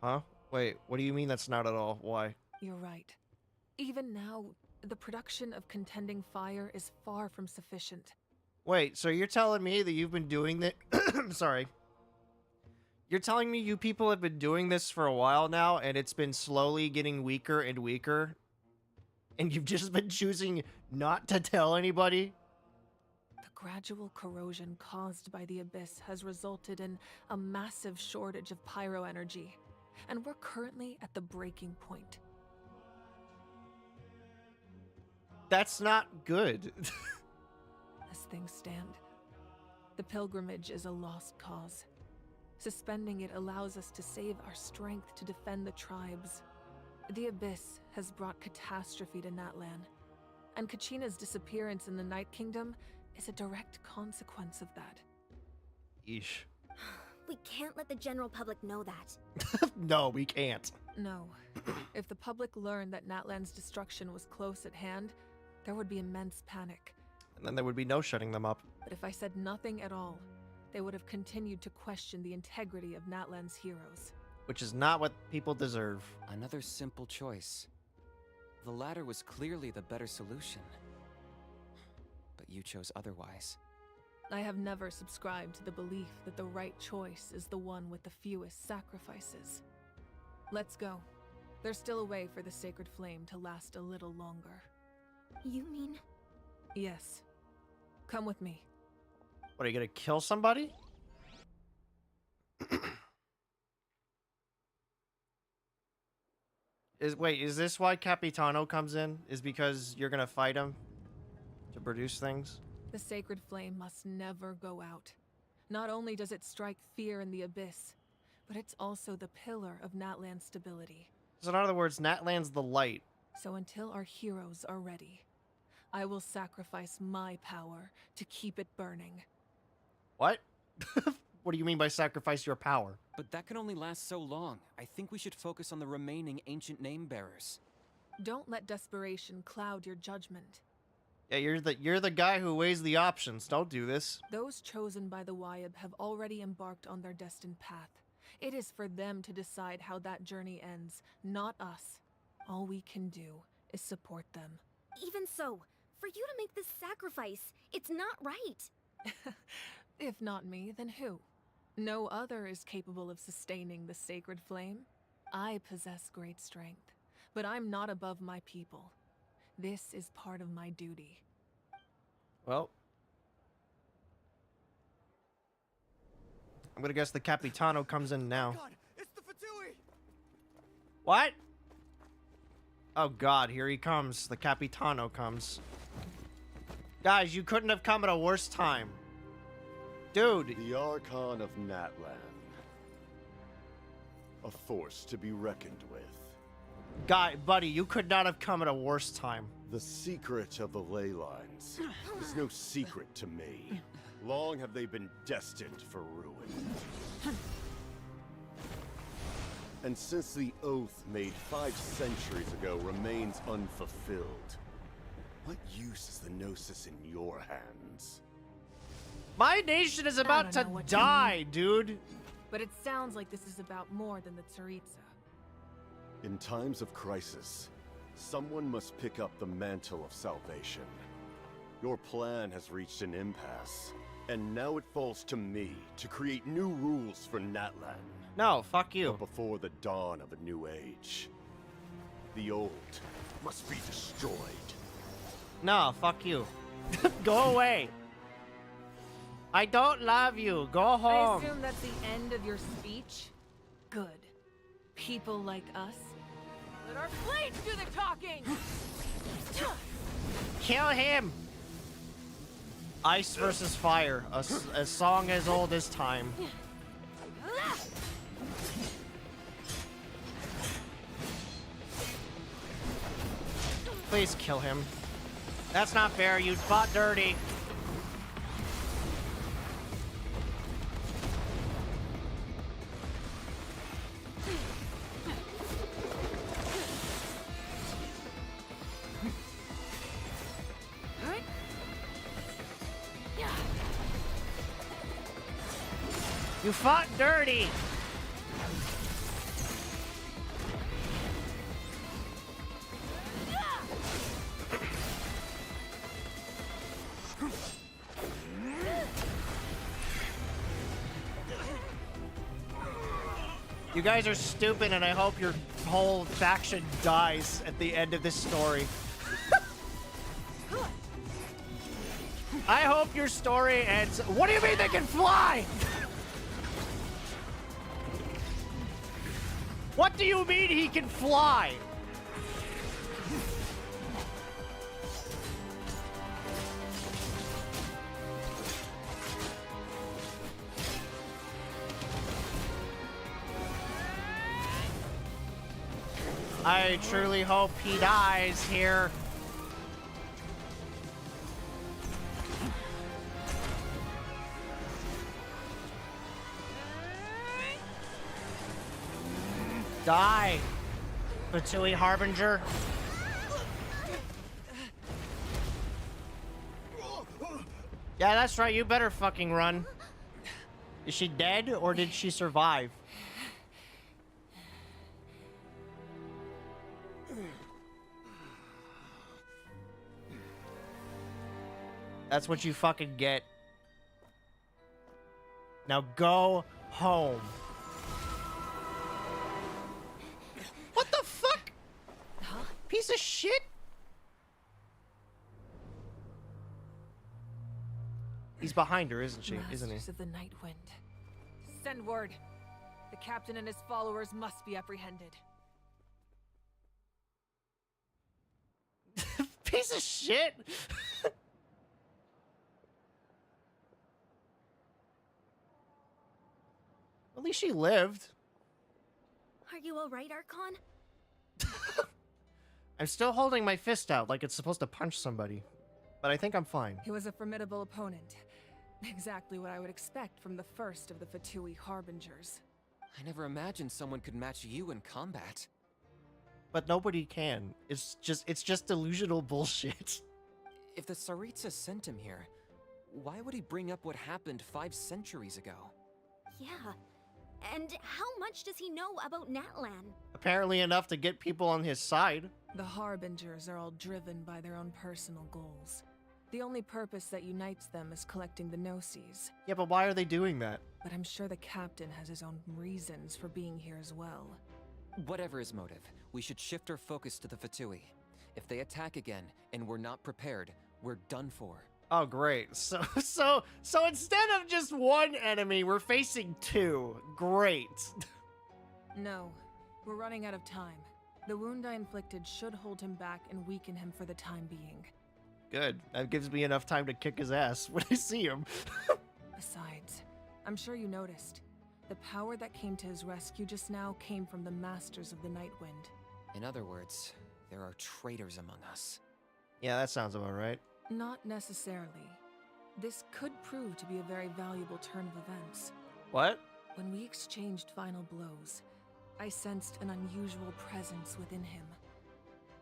Huh? Wait, what do you mean that's not at all? Why? You're right. Even now, the production of contending fire is far from sufficient. Wait, so you're telling me that you've been doing that? Sorry. You're telling me you people have been doing this for a while now, and it's been slowly getting weaker and weaker? And you've just been choosing not to tell anybody? The gradual corrosion caused by the Abyss has resulted in a massive shortage of pyro energy, and we're currently at the breaking point. That's not good. As things stand, the pilgrimage is a lost cause. Suspending it allows us to save our strength to defend the tribes. The Abyss has brought catastrophe to Natlan, and Kachina's disappearance in the Night Kingdom is a direct consequence of that. Yeesh. We can't let the general public know that. No, we can't. No. If the public learned that Natlan's destruction was close at hand, there would be immense panic. And then there would be no shutting them up. But if I said nothing at all, they would have continued to question the integrity of Natlan's heroes. Which is not what people deserve. Another simple choice. The latter was clearly the better solution. But you chose otherwise. I have never subscribed to the belief that the right choice is the one with the fewest sacrifices. Let's go. There's still a way for the sacred flame to last a little longer. You mean? Yes. Come with me. What, are you gonna kill somebody? Is this why Capitano comes in? Is because you're gonna fight him to produce things? The sacred flame must never go out. Not only does it strike fear in the abyss, but it's also the pillar of Natlan's stability. So in other words, Natlan's the light. So until our heroes are ready, I will sacrifice my power to keep it burning. What? What do you mean by sacrifice your power? But that can only last so long. I think we should focus on the remaining ancient name bearers. Don't let desperation cloud your judgment. Yeah, you're the guy who weighs the options. Don't do this. Those chosen by the Wyeb have already embarked on their destined path. It is for them to decide how that journey ends, not us. All we can do is support them. Even so, for you to make this sacrifice, it's not right. If not me, then who? No other is capable of sustaining the sacred flame. I possess great strength, but I'm not above my people. This is part of my duty. Well, I'm gonna guess the Capitano comes in now. God, it's the Fatui! What? Oh god, here he comes. The Capitano comes. Guys, you couldn't have come at a worse time. Dude. The Archon of Natlan. A force to be reckoned with. Buddy, you could not have come at a worse time. The secret of the ley lines is no secret to me. Long have they been destined for ruin. And since the oath made 5 centuries ago remains unfulfilled, what use is the Gnosis in your hands? My nation is about to die, dude. But it sounds like this is about more than the Tsaritsa. In times of crisis, someone must pick up the mantle of salvation. Your plan has reached an impasse, and now it falls to me to create new rules for Natlan. No, fuck you. But before the dawn of a new age, the old must be destroyed. No, fuck you. Go away. I don't love you. Go home. I assume that's the end of your speech? Good. People like us. Let our blades do the talking! Kill him. Ice versus fire. A song as old as time. Please kill him. That's not fair. You fought dirty. You fought dirty. You guys are stupid, and I hope your whole faction dies at the end of this story. I hope your story ends. What do you mean they can fly? What do you mean he can fly? I truly hope he dies here. Die, Fatui Harbinger. Yeah, that's right. You better fucking run. Is she dead or did she survive? That's what you fucking get. Now go home. What the fuck piece of shit! He's behind her, isn't she? Isn't he? Masters of the Night Wind. Send word. The captain and his followers must be apprehended. Piece of shit! At least she lived. Are you alright, Archon? I'm still holding my fist out like it's supposed to punch somebody. But I think I'm fine. He was a formidable opponent. Exactly what I would expect from the first of the Fatui Harbingers. I never imagined someone could match you in combat. But nobody can. It's just delusional bullshit. If the Tsaritsa sent him here, why would he bring up what happened 5 centuries ago? Yeah. And how much does he know about Natlan? Apparently enough to get people on his side. The Harbingers are all driven by their own personal goals. The only purpose that unites them is collecting the Gnosis. Yeah, but why are they doing that? But I'm sure the captain has his own reasons for being here as well. Whatever his motive, we should shift our focus to the Fatui. If they attack again and we're not prepared, we're done for. Oh, great. So instead of just one enemy, we're facing 2. Great. No, we're running out of time. The wound I inflicted should hold him back and weaken him for the time being. Good. That gives me enough time to kick his ass when I see him. Besides, I'm sure you noticed. The power that came to his rescue just now came from the Masters of the Night Wind. In other words, there are traitors among us. Yeah, that sounds about right. Not necessarily. This could prove to be a very valuable turn of events. What? When we exchanged final blows, I sensed an unusual presence within him.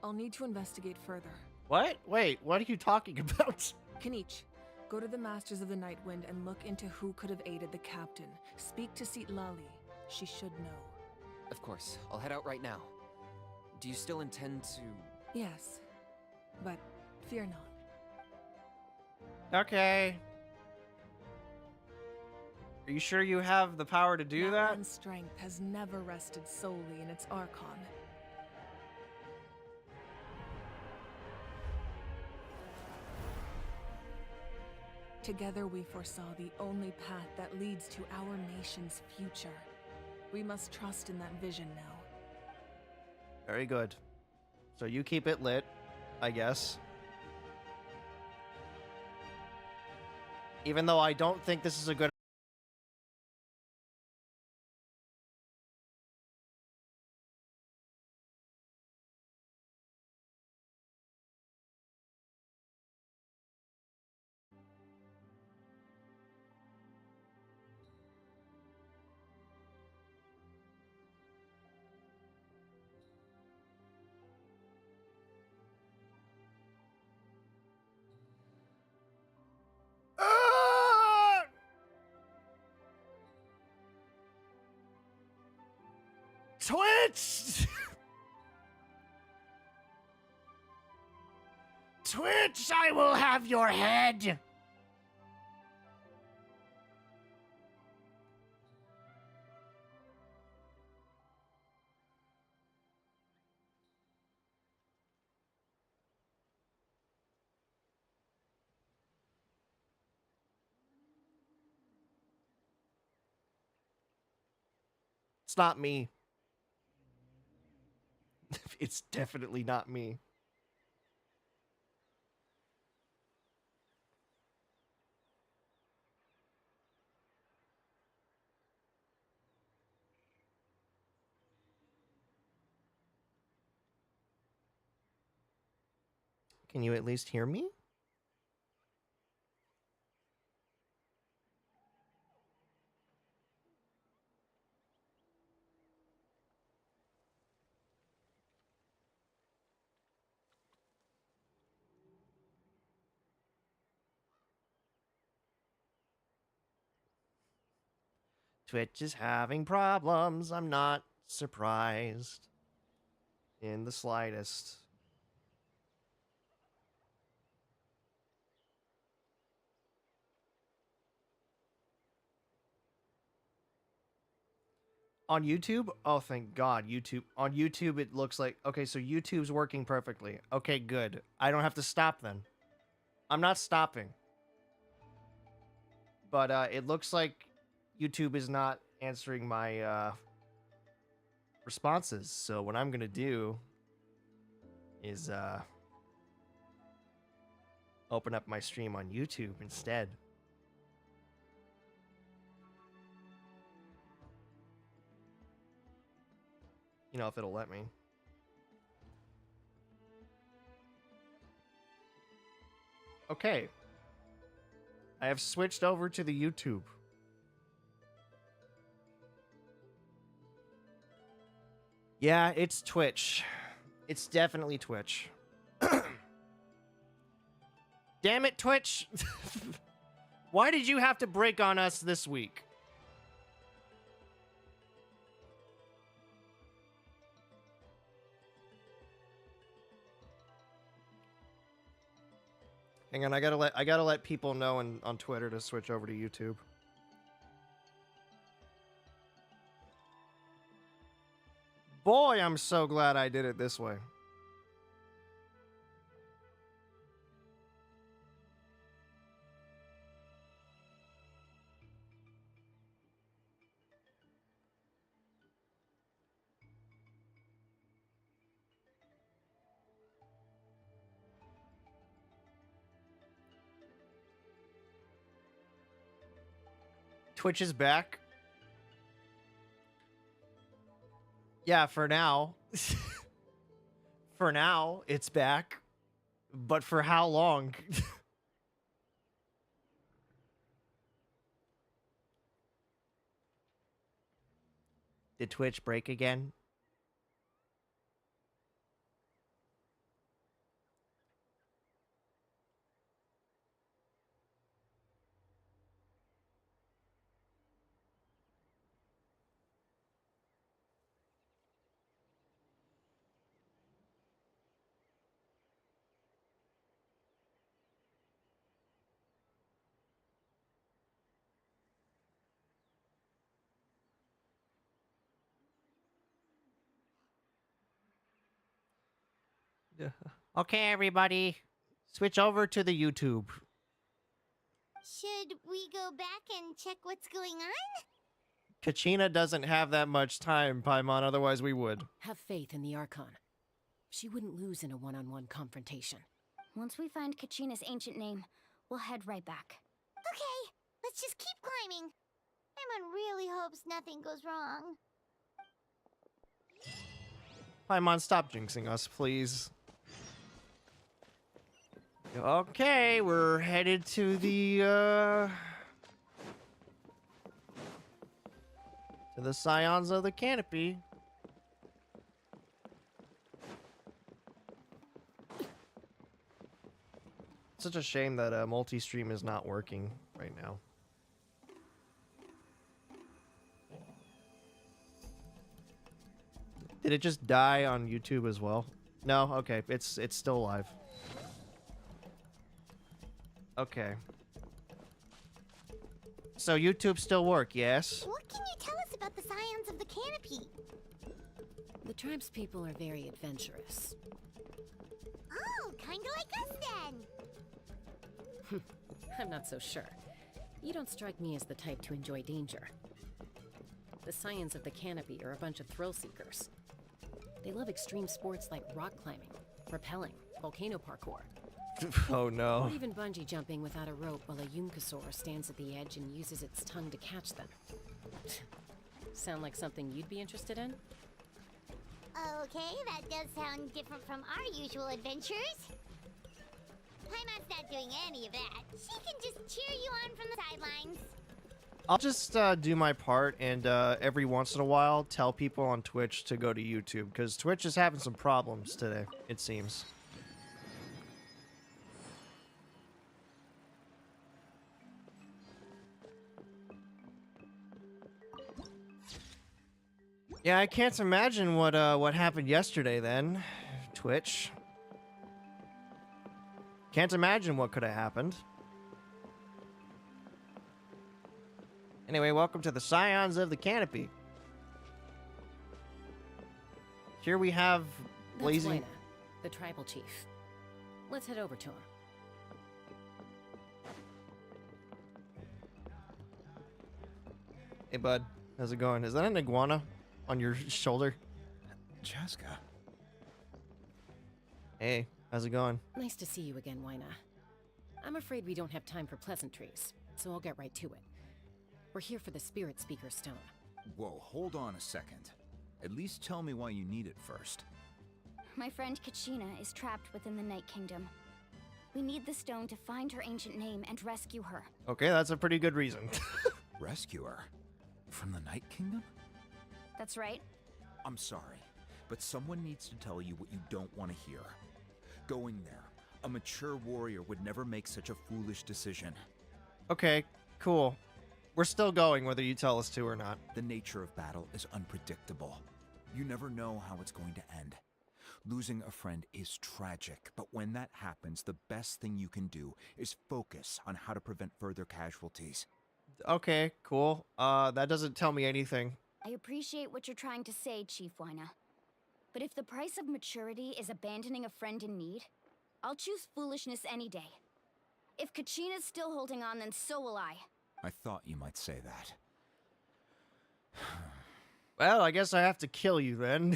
I'll need to investigate further. What? Wait, what are you talking about? Kanich, go to the Masters of the Night Wind and look into who could have aided the captain. Speak to Lali. She should know. Of course, I'll head out right now. Do you still intend to... Yes, but fear not. Okay. Are you sure you have the power to do that? Natlan's strength has never rested solely in its Archon. Together we foresaw the only path that leads to our nation's future. We must trust in that vision now. Very good. So you keep it lit, I guess. Even though I don't think this is a good... Twitch! Twitch, I will have your head! It's not me. It's definitely not me. Can you at least hear me? Twitch is having problems. I'm not surprised in the slightest. On YouTube? Oh, thank God. YouTube. On YouTube, it looks like... Okay, so YouTube's working perfectly. Okay, good. I don't have to stop then. I'm not stopping. But it looks like YouTube is not answering my responses. So what I'm going to do is open up my stream on YouTube instead. You know, if it'll let me. Okay. I have switched over to the YouTube. Yeah, it's Twitch. It's definitely Twitch. Damn it, Twitch! Why did you have to break on us this week? Hang on, I gotta let people know on Twitter to switch over to YouTube. Boy, I'm so glad I did it this way. Twitch is back. Yeah, for now. For now, it's back. But for how long? Did Twitch break again? Yeah. Okay, everybody. Switch over to the YouTube. Should we go back and check what's going on? Kachina doesn't have that much time, Paimon, otherwise we would. Have faith in the Archon. She wouldn't lose in a one-on-one confrontation. Once we find Kachina's ancient name, we'll head right back. Okay, let's just keep climbing. Paimon really hopes nothing goes wrong. Paimon, stop jinxing us, please. Okay, we're headed to the Scions of the Canopy. Such a shame that multi-stream is not working right now. Did it just die on YouTube as well? No, okay, it's still live. Okay. So YouTube still work, yes? What can you tell us about the Scions of the Canopy? The tribe's people are very adventurous. Oh, kinda like us then. I'm not so sure. You don't strike me as the type to enjoy danger. The Scions of the Canopy are a bunch of thrill seekers. They love extreme sports like rock climbing, rappelling, volcano parkour. Oh no. Or even bungee jumping without a rope while a Yunkasaur stands at the edge and uses its tongue to catch them. Sound like something you'd be interested in? Okay, that does sound different from our usual adventures. Paimon's not doing any of that. She can just cheer you on from the sidelines. I'll just do my part and every once in a while tell people on Twitch to go to YouTube, because Twitch is having some problems today, it seems. Yeah, I can't imagine what happened yesterday then, Twitch. Can't imagine what could have happened. Anyway, welcome to the Scions of the Canopy. Here we have That's blazing. Lena, the tribal chief. Let's head over to him. Hey, bud. How's it going? Is that an iguana on your shoulder? Chaska. Hey, how's it going? Nice to see you again, Wyna. I'm afraid we don't have time for pleasantries, so I'll get right to it. We're here for the Spirit Speaker Stone. Whoa, hold on a second. At least tell me why you need it first. My friend Kachina is trapped within the Night Kingdom. We need the stone to find her ancient name and rescue her. Okay, that's a pretty good reason. Rescue her? From the Night Kingdom? That's right. I'm sorry, but someone needs to tell you what you don't want to hear. Going there, a mature warrior would never make such a foolish decision. Okay, cool. We're still going whether you tell us to or not. The nature of battle is unpredictable. You never know how it's going to end. Losing a friend is tragic, but when that happens, the best thing you can do is focus on how to prevent further casualties. Okay, cool. That doesn't tell me anything. I appreciate what you're trying to say, Chief Wyna. But if the price of maturity is abandoning a friend in need, I'll choose foolishness any day. If Kachina's still holding on, then so will I. I thought you might say that. Well, I guess I have to kill you then.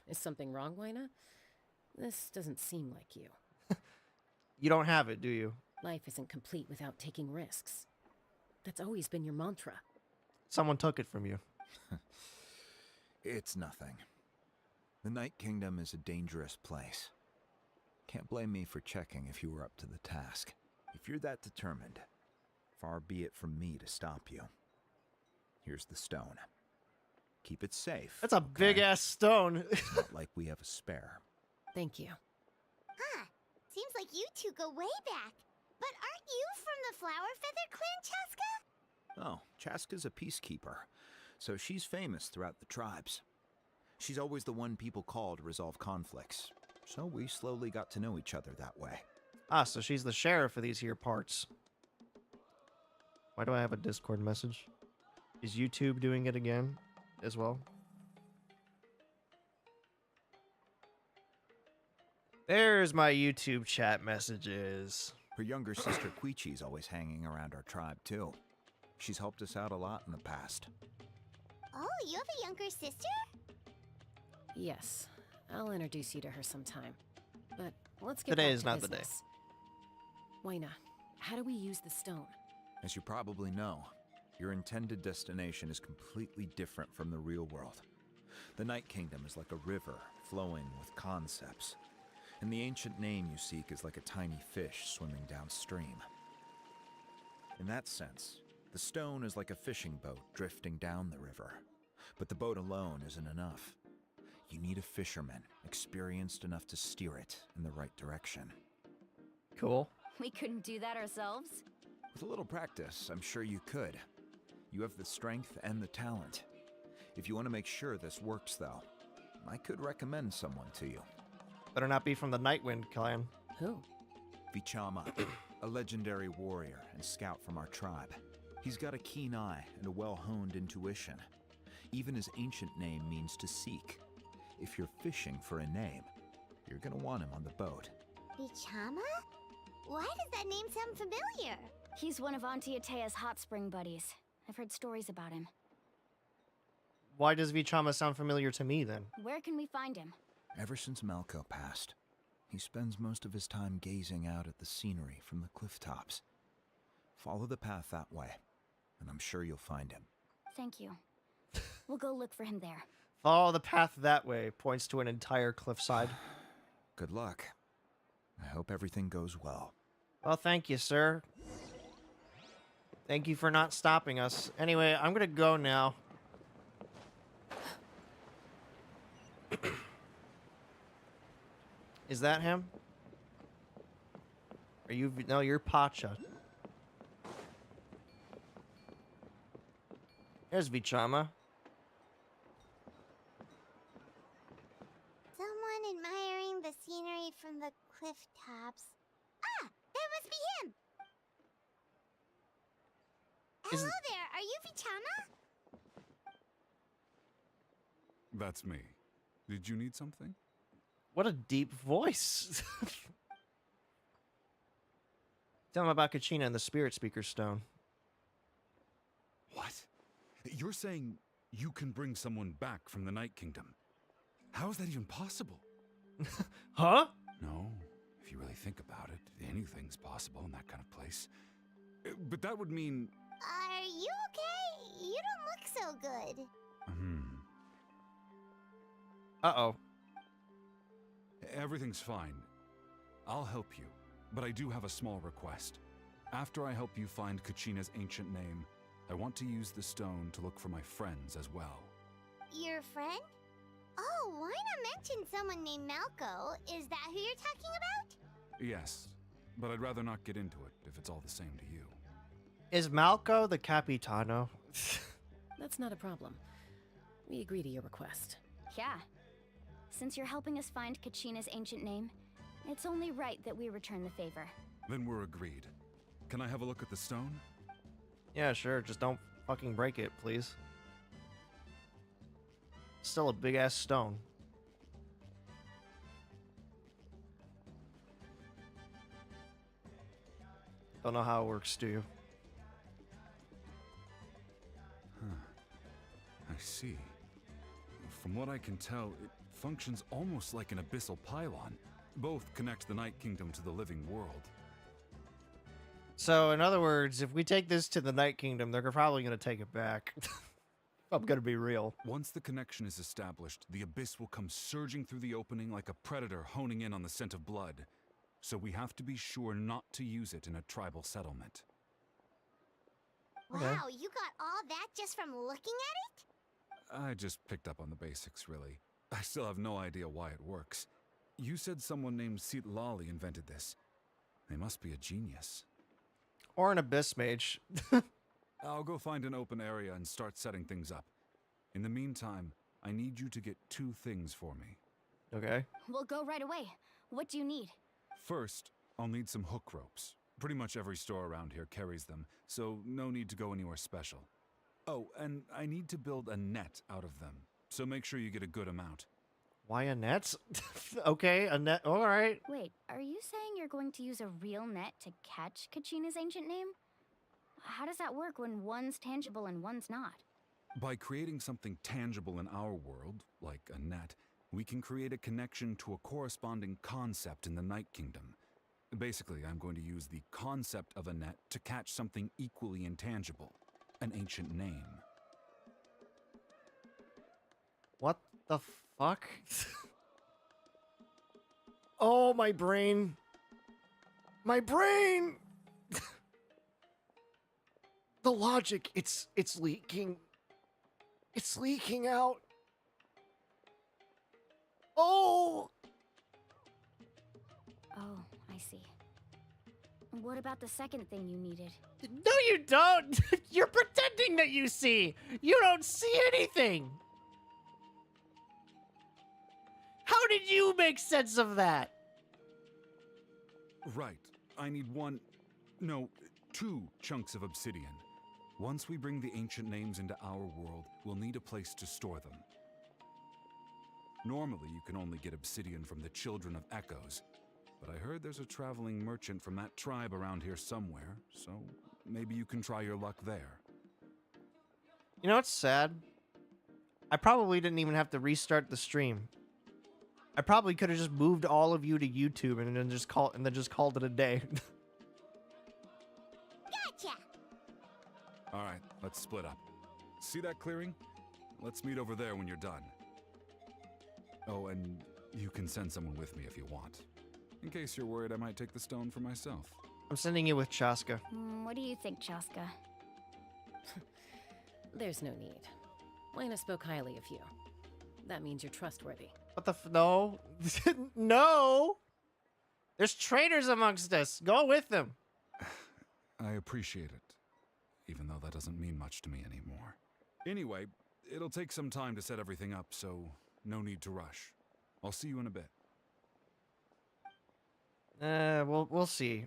Is something wrong, Wyna? This doesn't seem like you. You don't have it, do you? Life isn't complete without taking risks. That's always been your mantra. Someone took it from you. It's nothing. The Night Kingdom is a dangerous place. Can't blame me for checking if you were up to the task. If you're that determined, far be it from me to stop you. Here's the stone. Keep it safe. That's a okay? big-ass stone. It's not like we have a spare. Thank you. Huh. Seems like you two go way back. But aren't you from the Flower Feather Clan, Chaska? Oh, Chaska's a peacekeeper, so she's famous throughout the tribes. She's always the one people call to resolve conflicts, so we slowly got to know each other that way. Ah, so she's the sheriff of these here parts. Why do I have a Discord message? Is YouTube doing it again as well? There's my YouTube chat messages. Her younger sister Quichi's always hanging around our tribe, too. She's helped us out a lot in the past. Oh, you have a younger sister? Yes, I'll introduce you to her sometime. But let's get Today back is to not the day. business. Wyna, how do we use the stone? As you probably know, your intended destination is completely different from the real world. The Night Kingdom is like a river flowing with concepts, and the ancient name you seek is like a tiny fish swimming downstream. In that sense, the stone is like a fishing boat drifting down the river, but the boat alone isn't enough. You need a fisherman experienced enough to steer it in the right direction. Cool. We couldn't do that ourselves. With a little practice, I'm sure you could. You have the strength and the talent. If you want to make sure this works, though, I could recommend someone to you. Better not be from the Nightwind clan. Who? Vichama, a legendary warrior and scout from our tribe. He's got a keen eye and a well-honed intuition. Even his ancient name means to seek. If you're fishing for a name, you're gonna want him on the boat. Bichama? Why does that name sound familiar? He's one of Auntie Atea's hot spring buddies. I've heard stories about him. Why does Vichama sound familiar to me then? Where can we find him? Ever since Malco passed, he spends most of his time gazing out at the scenery from the cliff tops. Follow the path that way, and I'm sure you'll find him. Thank you. We'll go look for him there. Follow the path that way, points to an entire cliffside. Good luck. I hope everything goes well. Well, thank you, sir. Thank you for not stopping us. Anyway, I'm gonna go now. Is that him? Are you? No, you're Pacha. There's Vichama. Someone admiring the scenery from the cliff tops. Ah, that must be him! Is- Hello there, are you Vichama? That's me. Did you need something? What a deep voice. Tell him about Kachina and the Spirit Speaker Stone. What? You're saying you can bring someone back from the Night Kingdom? How is that even possible? Huh? No, if you really think about it, anything's possible in that kind of place. But that would mean... Are you okay? You don't look so good. Uh-oh. Everything's fine. I'll help you, but I do have a small request. After I help you find Kachina's ancient name, I want to use the stone to look for my friends as well. Your friend? Oh, why not mention someone named Malco? Is that who you're talking about? Yes, but I'd rather not get into it if it's all the same to you. Is Malco the Capitano? That's not a problem. We agree to your request. Yeah. Since you're helping us find Kachina's ancient name, it's only right that we return the favor. Then we're agreed. Can I have a look at the stone? Yeah, sure. Just don't fucking break it, please. Still a big-ass stone. Don't know how it works, do you? I see. From what I can tell, it functions almost like an abyssal pylon. Both connect the Night Kingdom to the living world. So, in other words, if we take this to the Night Kingdom, they're probably going to take it back. I'm going to be real. Once the connection is established, the abyss will come surging through the opening like a predator honing in on the scent of blood. So we have to be sure not to use it in a tribal settlement. Okay. Wow, you got all that just from looking at it? I just picked up on the basics, really. I still have no idea why it works. You said someone named Lali invented this. They must be a genius. Or an abyss mage. I'll go find an open area and start setting things up. In the meantime, I need you to get 2 things for me. Okay. We'll go right away. What do you need? First, I'll need some hook ropes. Pretty much every store around here carries them, so no need to go anywhere special. Oh, and I need to build a net out of them, so make sure you get a good amount. Why a net? Okay, a net. All right. Wait, are you saying you're going to use a real net to catch Kachina's ancient name? How does that work when one's tangible and one's not? By creating something tangible in our world, like a net, we can create a connection to a corresponding concept in the Night Kingdom. Basically, I'm going to use the concept of a net to catch something equally intangible, an ancient name. What the fuck? Oh, my brain. My brain! The logic, it's leaking. It's leaking out. Oh! Oh, I see. What about the second thing you needed? No, you don't! You're pretending that you see! You don't see anything! How did you make sense of that? Right. I need 2 chunks of obsidian. Once we bring the ancient names into our world, we'll need a place to store them. Normally, you can only get obsidian from the Children of Echoes, but I heard there's a traveling merchant from that tribe around here somewhere, so maybe you can try your luck there. You know what's sad? I probably didn't even have to restart the stream. I probably could have just moved all of you to YouTube and then just called it a day. Gotcha! Alright, let's split up. See that clearing? Let's meet over there when you're done. Oh, and you can send someone with me if you want. In case you're worried I might take the stone for myself. I'm sending you with Chaska. What do you think, Chaska? There's no need. Lena spoke highly of you. That means you're trustworthy. What the no? No! There's traitors amongst us. Go with them. I appreciate it, even though that doesn't mean much to me anymore. Anyway, it'll take some time to set everything up, so no need to rush. I'll see you in a bit. We'll see.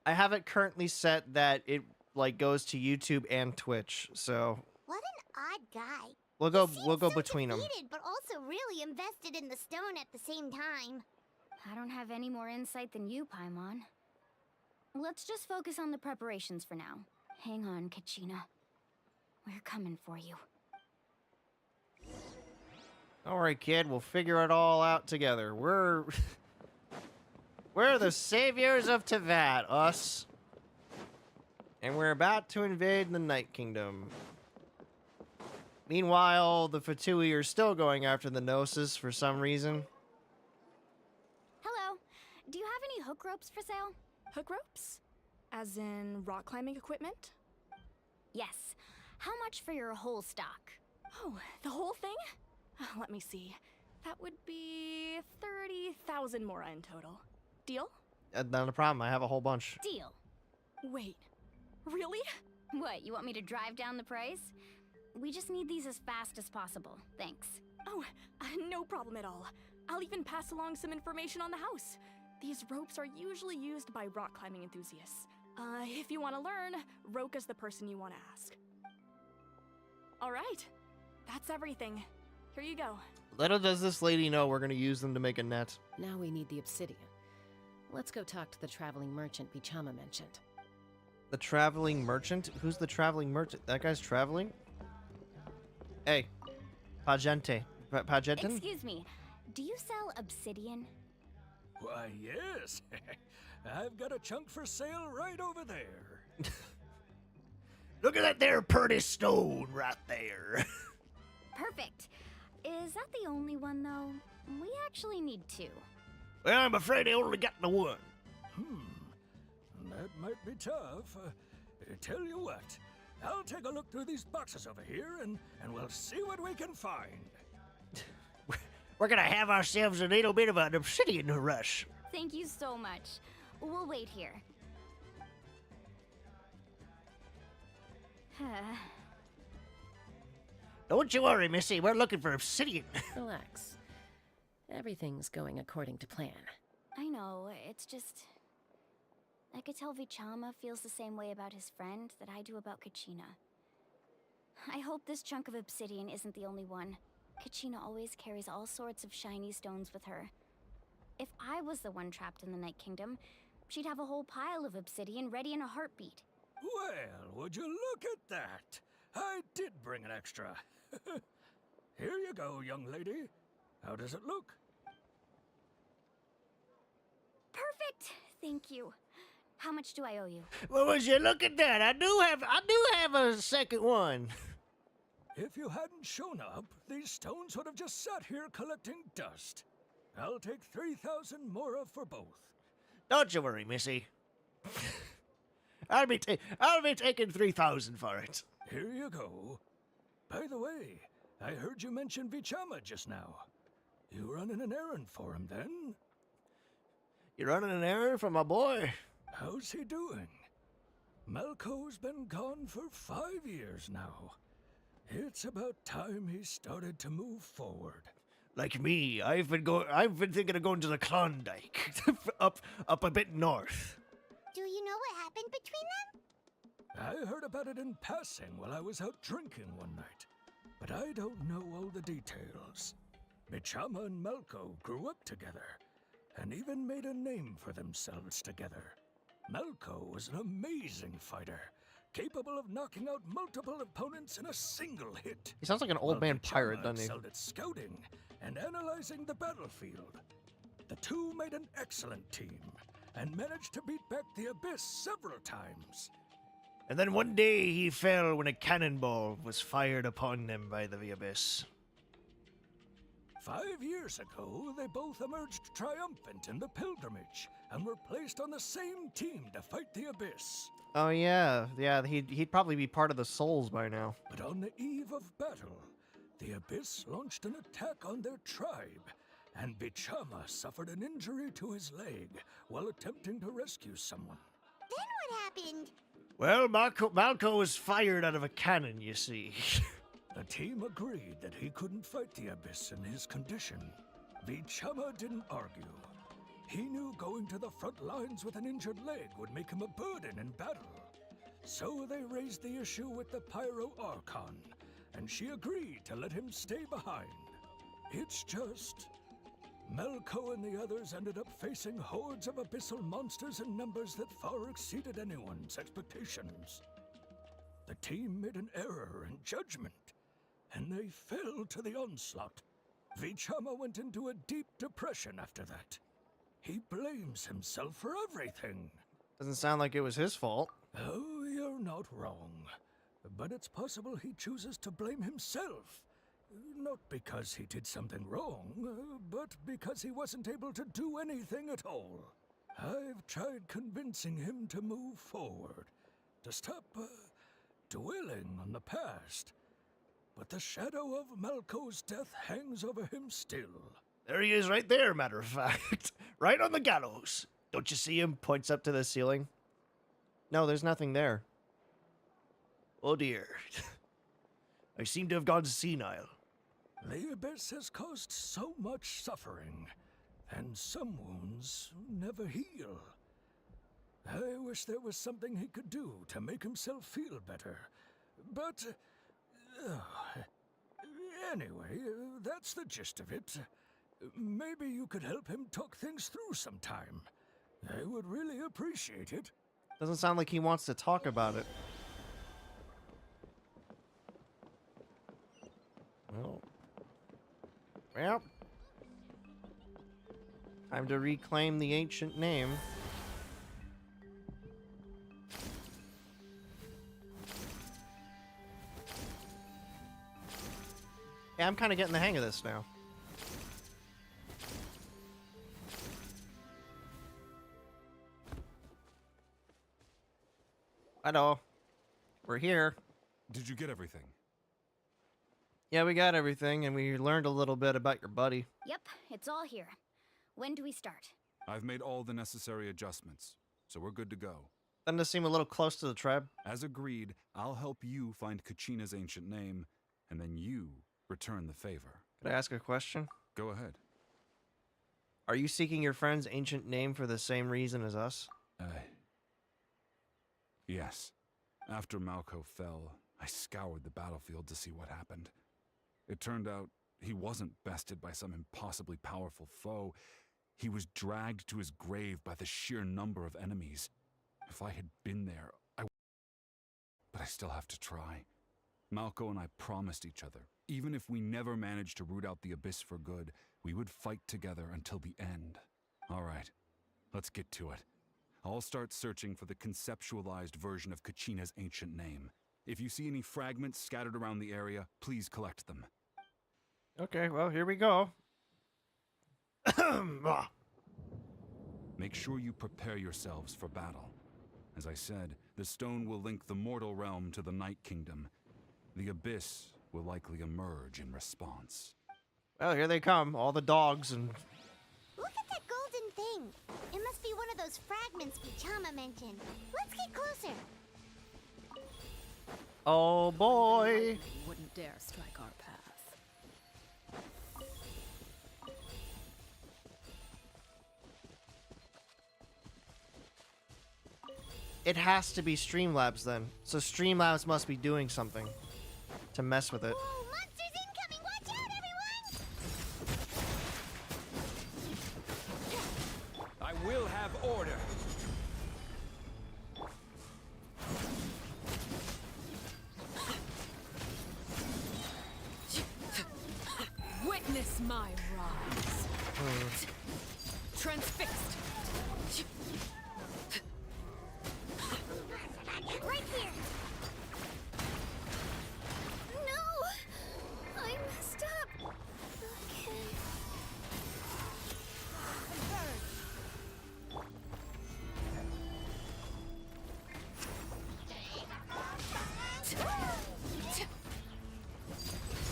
I have it currently set that it like goes to YouTube and Twitch, so What an odd guy. We'll go between them. Defeated, but also really invested in the stone at the same time. I don't have any more insight than you, Paimon. Let's just focus on the preparations for now. Hang on, Kachina. We're coming for you. All right, kid. We'll figure it all out together. We're the saviors of Teyvat, us. And we're about to invade the Night Kingdom. Meanwhile, the Fatui are still going after the Gnosis for some reason. Hello. Do you have any hook ropes for sale? Hook ropes? As in rock climbing equipment? Yes. How much for your whole stock? Oh, the whole thing? Let me see. That would be 30,000 mora in total. Deal? Not a problem. I have a whole bunch. Deal. Wait. Really? What, you want me to drive down the price? We just need these as fast as possible. Thanks. Oh, no problem at all. I'll even pass along some information on the house. These ropes are usually used by rock climbing enthusiasts. If you want to learn, Roka's the person you want to ask. All right. That's everything. Here you go. Little does this lady know we're going to use them to make a net. Now we need the obsidian. Let's go talk to the traveling merchant Bichama mentioned. The traveling merchant? Who's the traveling merchant? That guy's traveling? Hey. Pagente. Pagentin? Excuse me. Do you sell obsidian? Why, yes. I've got a chunk for sale right over there. Look at that there pretty stone right there. Perfect. Is that the only one, though? We actually need two. Well, I'm afraid I only got the one. That might be tough. Tell you what, I'll take a look through these boxes over here, and we'll see what we can find. We're gonna have ourselves a little bit of an obsidian rush. Thank you so much. We'll wait here. Don't you worry, Missy. We're looking for obsidian. Relax. Everything's going according to plan. I know, it's just... I could tell Vichama feels the same way about his friend that I do about Kachina. I hope this chunk of obsidian isn't the only one. Kachina always carries all sorts of shiny stones with her. If I was the one trapped in the Night Kingdom, she'd have a whole pile of obsidian ready in a heartbeat. Well, would you look at that? I did bring an extra. Here you go, young lady. How does it look? Perfect! Thank you. How much do I owe you? Well, would you look at that? I do have a second one. If you hadn't shown up, these stones would have just sat here collecting dust. I'll take 3,000 mora for both. Don't you worry, Missy. I'll be taking 3,000 for it. Here you go. By the way, I heard you mention Vichama just now. You running an errand for him, then? You running an errand for my boy? How's he doing? Malco's been gone for 5 years now. It's about time he started to move forward. Like me, I've been thinking of going to the Klondike, up a bit north. Do you know what happened between them? I heard about it in passing while I was out drinking one night, but I don't know all the details. Bichama and Malco grew up together, and even made a name for themselves together. Malco was an amazing fighter, capable of knocking out multiple opponents in a single hit. He sounds like an old man pirate, doesn't he? Excelled at scouting and analyzing the battlefield. The two made an excellent team, and managed to beat back the Abyss several times. And then one day he fell when a cannonball was fired upon them by the Abyss. 5 years ago, they both emerged triumphant in the pilgrimage, and were placed on the same team to fight the Abyss. Oh yeah, he'd probably be part of the Souls by now. But on the eve of battle, the Abyss launched an attack on their tribe, and Bichama suffered an injury to his leg while attempting to rescue someone. Then what happened? Well, Malco was fired out of a cannon, you see. The team agreed that he couldn't fight the Abyss in his condition. Bichama didn't argue. He knew going to the front lines with an injured leg would make him a burden in battle. So they raised the issue with the Pyro Archon, and she agreed to let him stay behind. It's just... Melko and the others ended up facing hordes of abyssal monsters in numbers that far exceeded anyone's expectations. The team made an error in judgment, and they fell to the onslaught. Vichama went into a deep depression after that. He blames himself for everything. Doesn't sound like it was his fault. Oh, you're not wrong. But it's possible he chooses to blame himself. Not because he did something wrong, but because he wasn't able to do anything at all. I've tried convincing him to move forward, to stop dwelling on the past. But the shadow of Malko's death hangs over him still. There he is right there, matter of fact. Right on the gallows. Don't you see him? Points up to the ceiling. No, there's nothing there. Oh dear. I seem to have gone senile. The abyss has caused so much suffering, and some wounds never heal. I wish there was something he could do to make himself feel better. But... anyway, that's the gist of it. Maybe you could help him talk things through sometime. I would really appreciate it. Doesn't sound like he wants to talk about it. Well, time to reclaim the ancient name. Yeah, I'm kind of getting the hang of this now. Hello. We're here. Did you get everything? Yeah, we got everything, and we learned a little bit about your buddy. Yep, it's all here. When do we start? I've made all the necessary adjustments, so we're good to go. Doesn't this seem a little close to the tribe? As agreed, I'll help you find Kachina's ancient name, and then you return the favor. Could I ask a question? Go ahead. Are you seeking your friend's ancient name for the same reason as us? Yes. After Malko fell, I scoured the battlefield to see what happened. It turned out he wasn't bested by some impossibly powerful foe. He was dragged to his grave by the sheer number of enemies. If I had been there, but I still have to try. Malko and I promised each other, even if we never managed to root out the abyss for good, we would fight together until the end. All right, let's get to it. I'll start searching for the conceptualized version of Kachina's ancient name. If you see any fragments scattered around the area, please collect them. Okay, well, here we go. Make sure you prepare yourselves for battle. As I said, the stone will link the mortal realm to the Night Kingdom. The abyss will likely emerge in response. Well, here they come, all the dogs and... Look at that golden thing. It must be one of those fragments Vichama mentioned. Let's get closer. Oh boy! You wouldn't dare strike our path. It has to be Streamlabs then. So Streamlabs must be doing something to mess with it. Whoa, monsters incoming! Watch out, everyone! I will have order. Witness my rise. Transfixed. Right here! No! I messed up! Okay.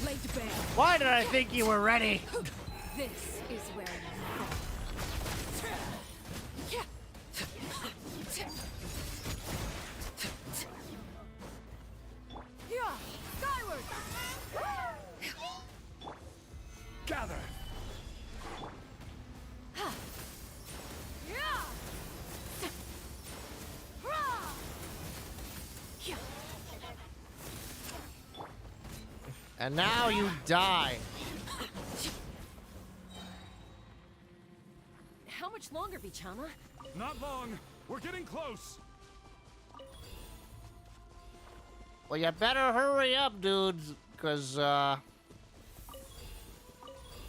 Laid bare. Why did I think you were ready? This is where you Yeah, skyward. Gather. And now you die. How much longer, Vichama? Not long. We're getting close. Well, you better hurry up, dudes, because,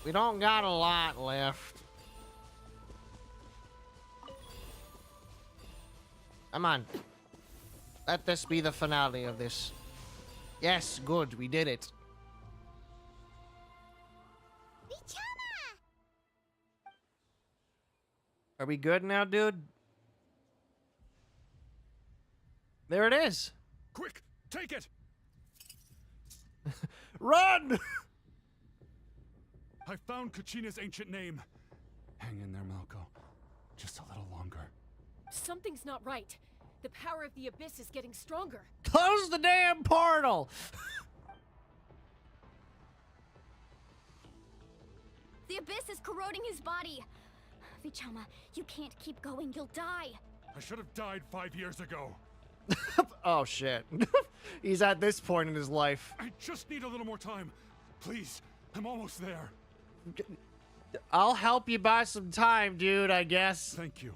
we don't got a lot left. Come on. Let this be the finale of this. Yes, good, we did it. Vichama! Are we good now, dude? There it is. Quick, take it. Run! I found Kachina's ancient name. Hang in there, Malco. Just a little longer. Something's not right. The power of the Abyss is getting stronger. Close the damn portal! The Abyss is corroding his body. Vichama, you can't keep going. You'll die. I should have died 5 years ago. Oh, shit. He's at this point in his life. I just need a little more time. Please, I'm almost there. I'll help you buy some time, dude, I guess. Thank you.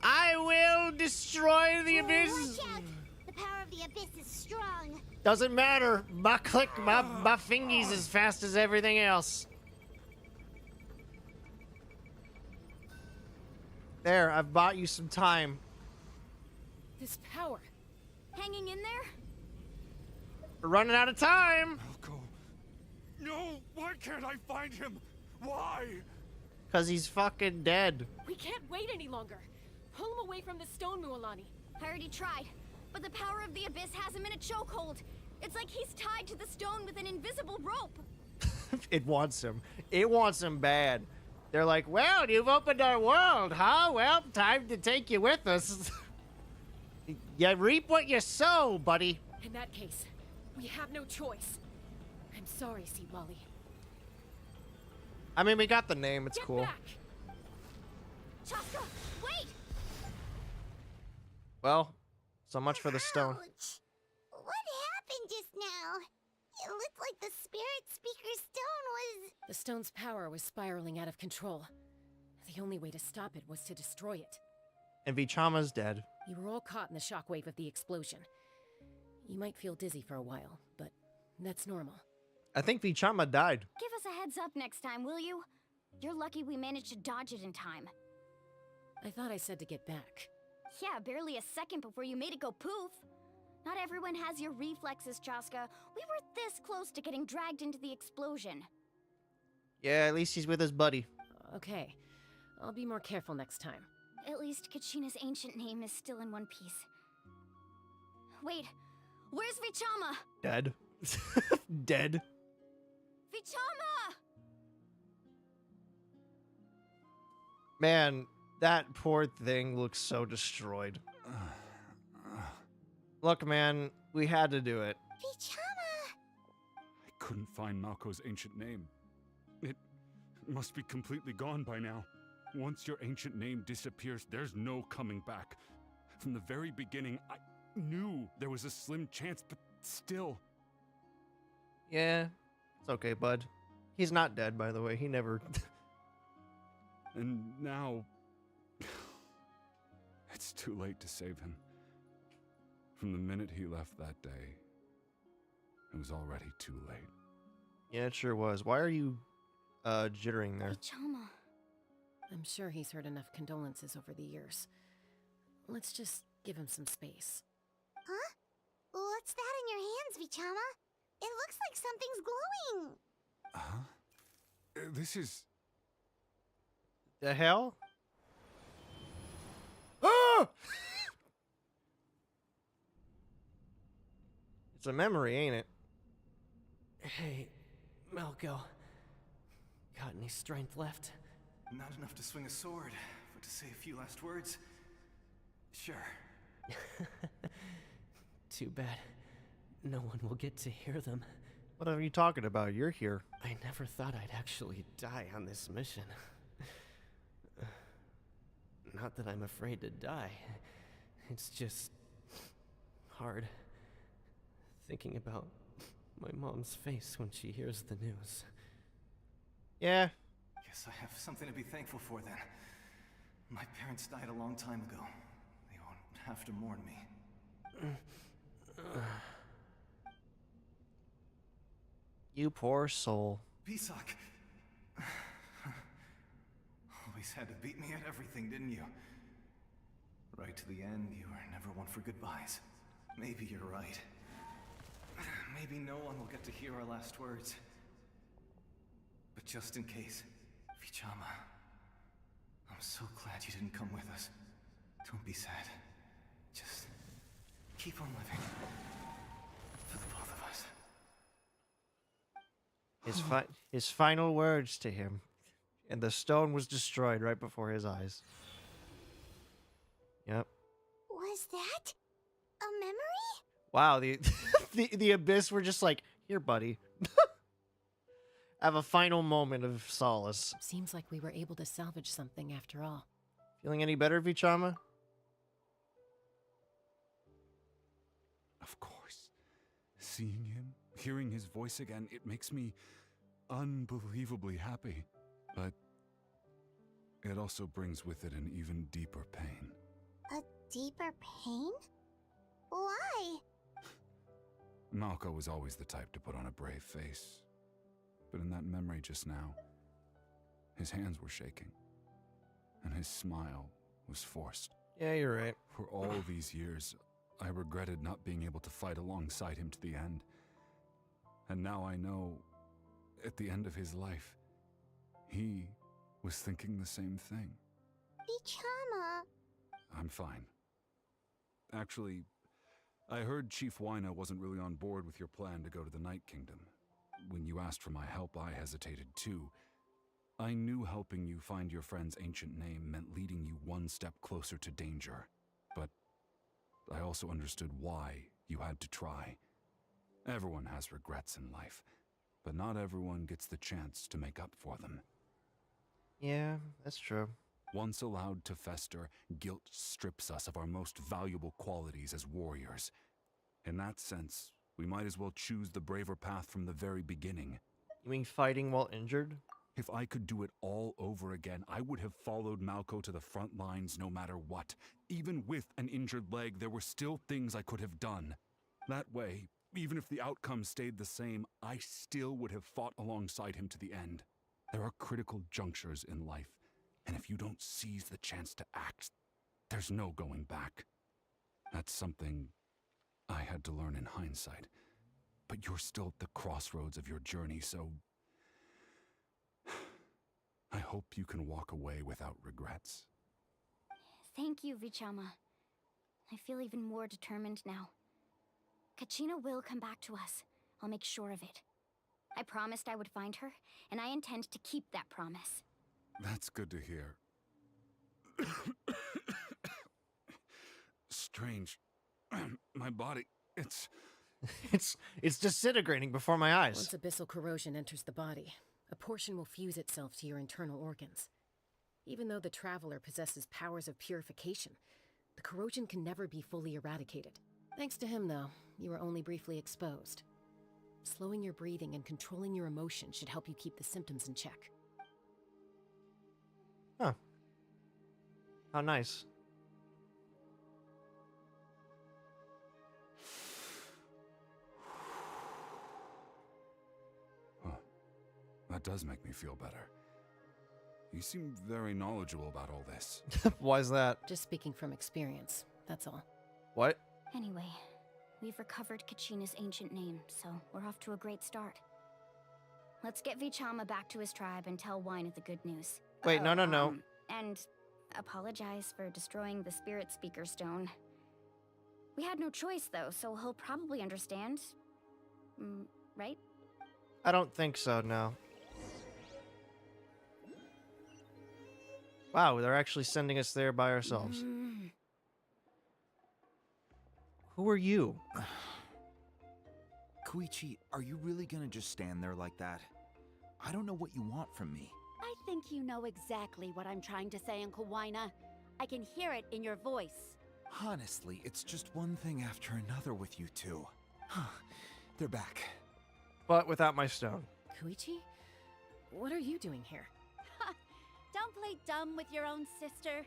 I will destroy the Abyss. Watch out! The power of the Abyss is strong. Doesn't matter. My fingies as fast as everything else. There, I've bought you some time. This power. Hanging in there? We're running out of time. Malco. No, why can't I find him? Why? Because he's fucking dead. We can't wait any longer. Pull him away from the stone, Mualani. I already tried, but the power of the Abyss has him in a chokehold. It's like he's tied to the stone with an invisible rope. It wants him. It wants him bad. They're like, well, you've opened our world, huh? Well, time to take you with us. You reap what you sow, buddy. In that case, we have no choice. I'm sorry, Sea Wally. I mean, we got the name. It's Get cool. back. Chaska, wait! Well, so much for the stone. Ouch. What happened just now? It looked like the Spirit Speaker stone was... The stone's power was spiraling out of control. The only way to stop it was to destroy it. And Vichama's dead. You were all caught in the shockwave of the explosion. You might feel dizzy for a while, but that's normal. I think Vichama died. Give us a heads up next time, will you? You're lucky we managed to dodge it in time. I thought I said to get back. Yeah, barely a second before you made it go poof. Not everyone has your reflexes, Chaska. We were this close to getting dragged into the explosion. Yeah, at least he's with his buddy. Okay, I'll be more careful next time. At least Kachina's ancient name is still in one piece. Wait, where's Vichama? Dead. Dead. Vichama! Man, that poor thing looks so destroyed. Look, man, we had to do it. Vichama! I couldn't find Malco's ancient name. It must be completely gone by now. Once your ancient name disappears, there's no coming back. From the very beginning, I knew there was a slim chance, but still. Yeah, it's okay, bud. He's not dead, by the way. He never... And now... it's too late to save him. From the minute he left that day, it was already too late. Yeah, it sure was. Why are you, jittering there? Vichama. I'm sure he's heard enough condolences over the years. Let's just give him some space. Huh? What's that in your hands, Vichama? It looks like something's glowing. Huh? This is... The hell? Ah! It's a memory, ain't it? Hey, Malco. Got any strength left? Not enough to swing a sword, but to say a few last words? Sure. Too bad. No one will get to hear them. What are you talking about? You're here. I never thought I'd actually die on this mission. Not that I'm afraid to die. It's just hard. Thinking about my mom's face when she hears the news. Yeah. Guess I have something to be thankful for then. My parents died a long time ago. They won't have to mourn me. You poor soul. Pisak! Always had to beat me at everything, didn't you? Right to the end, you were never one for goodbyes. Maybe you're right. Maybe no one will get to hear our last words. But just in case, Vichama, I'm so glad you didn't come with us. Don't be sad. Just keep on living. For the both of us. His final words to him. And the stone was destroyed right before his eyes. Yep. Was that a memory? Wow, the Abyss were just like, here, buddy. Have a final moment of solace. Seems like we were able to salvage something after all. Feeling any better, Vichama? Of course. Seeing him, hearing his voice again, it makes me unbelievably happy. But it also brings with it an even deeper pain. A deeper pain? Why? Malco was always the type to put on a brave face. But in that memory just now, his hands were shaking. And his smile was forced. Yeah, you're right. For all these years, I regretted not being able to fight alongside him to the end. And now I know, at the end of his life, he was thinking the same thing. Vichama. I'm fine. Actually, I heard Chief Wyna wasn't really on board with your plan to go to the Night Kingdom. When you asked for my help, I hesitated too. I knew helping you find your friend's ancient name meant leading you one step closer to danger. But I also understood why you had to try. Everyone has regrets in life, but not everyone gets the chance to make up for them. Yeah, that's true. Once allowed to fester, guilt strips us of our most valuable qualities as warriors. In that sense, we might as well choose the braver path from the very beginning. You mean fighting while injured? If I could do it all over again, I would have followed Malco to the front lines no matter what. Even with an injured leg, there were still things I could have done. That way, even if the outcome stayed the same, I still would have fought alongside him to the end. There are critical junctures in life, and if you don't seize the chance to act, there's no going back. That's something I had to learn in hindsight. But you're still at the crossroads of your journey, so I hope you can walk away without regrets. Thank you, Vichama. I feel even more determined now. Kachina will come back to us. I'll make sure of it. I promised I would find her, and I intend to keep that promise. That's good to hear. Strange. My body, it's disintegrating before my eyes. Once abyssal corrosion enters the body, a portion will fuse itself to your internal organs. Even though the Traveler possesses powers of purification, the corrosion can never be fully eradicated. Thanks to him, though, you were only briefly exposed. Slowing your breathing and controlling your emotions should help you keep the symptoms in check. Huh. How nice. That does make me feel better. You seem very knowledgeable about all this. Why's that? Just speaking from experience, that's all. What? Anyway, we've recovered Kachina's ancient name, so we're off to a great start. Let's get Vichama back to his tribe and tell Wyna the good news. Wait, no. And apologize for destroying the Spirit Speaker Stone. We had no choice, though, so he'll probably understand. Right? I don't think so, no. Wow, they're actually sending us there by ourselves. Who are you? Koichi, are you really gonna just stand there like that? I don't know what you want from me. I think you know exactly what I'm trying to say, Uncle Wyna. I can hear it in your voice. Honestly, it's just one thing after another with you two. They're back. But without my stone. Koichi? What are you doing here? Don't play dumb with your own sister.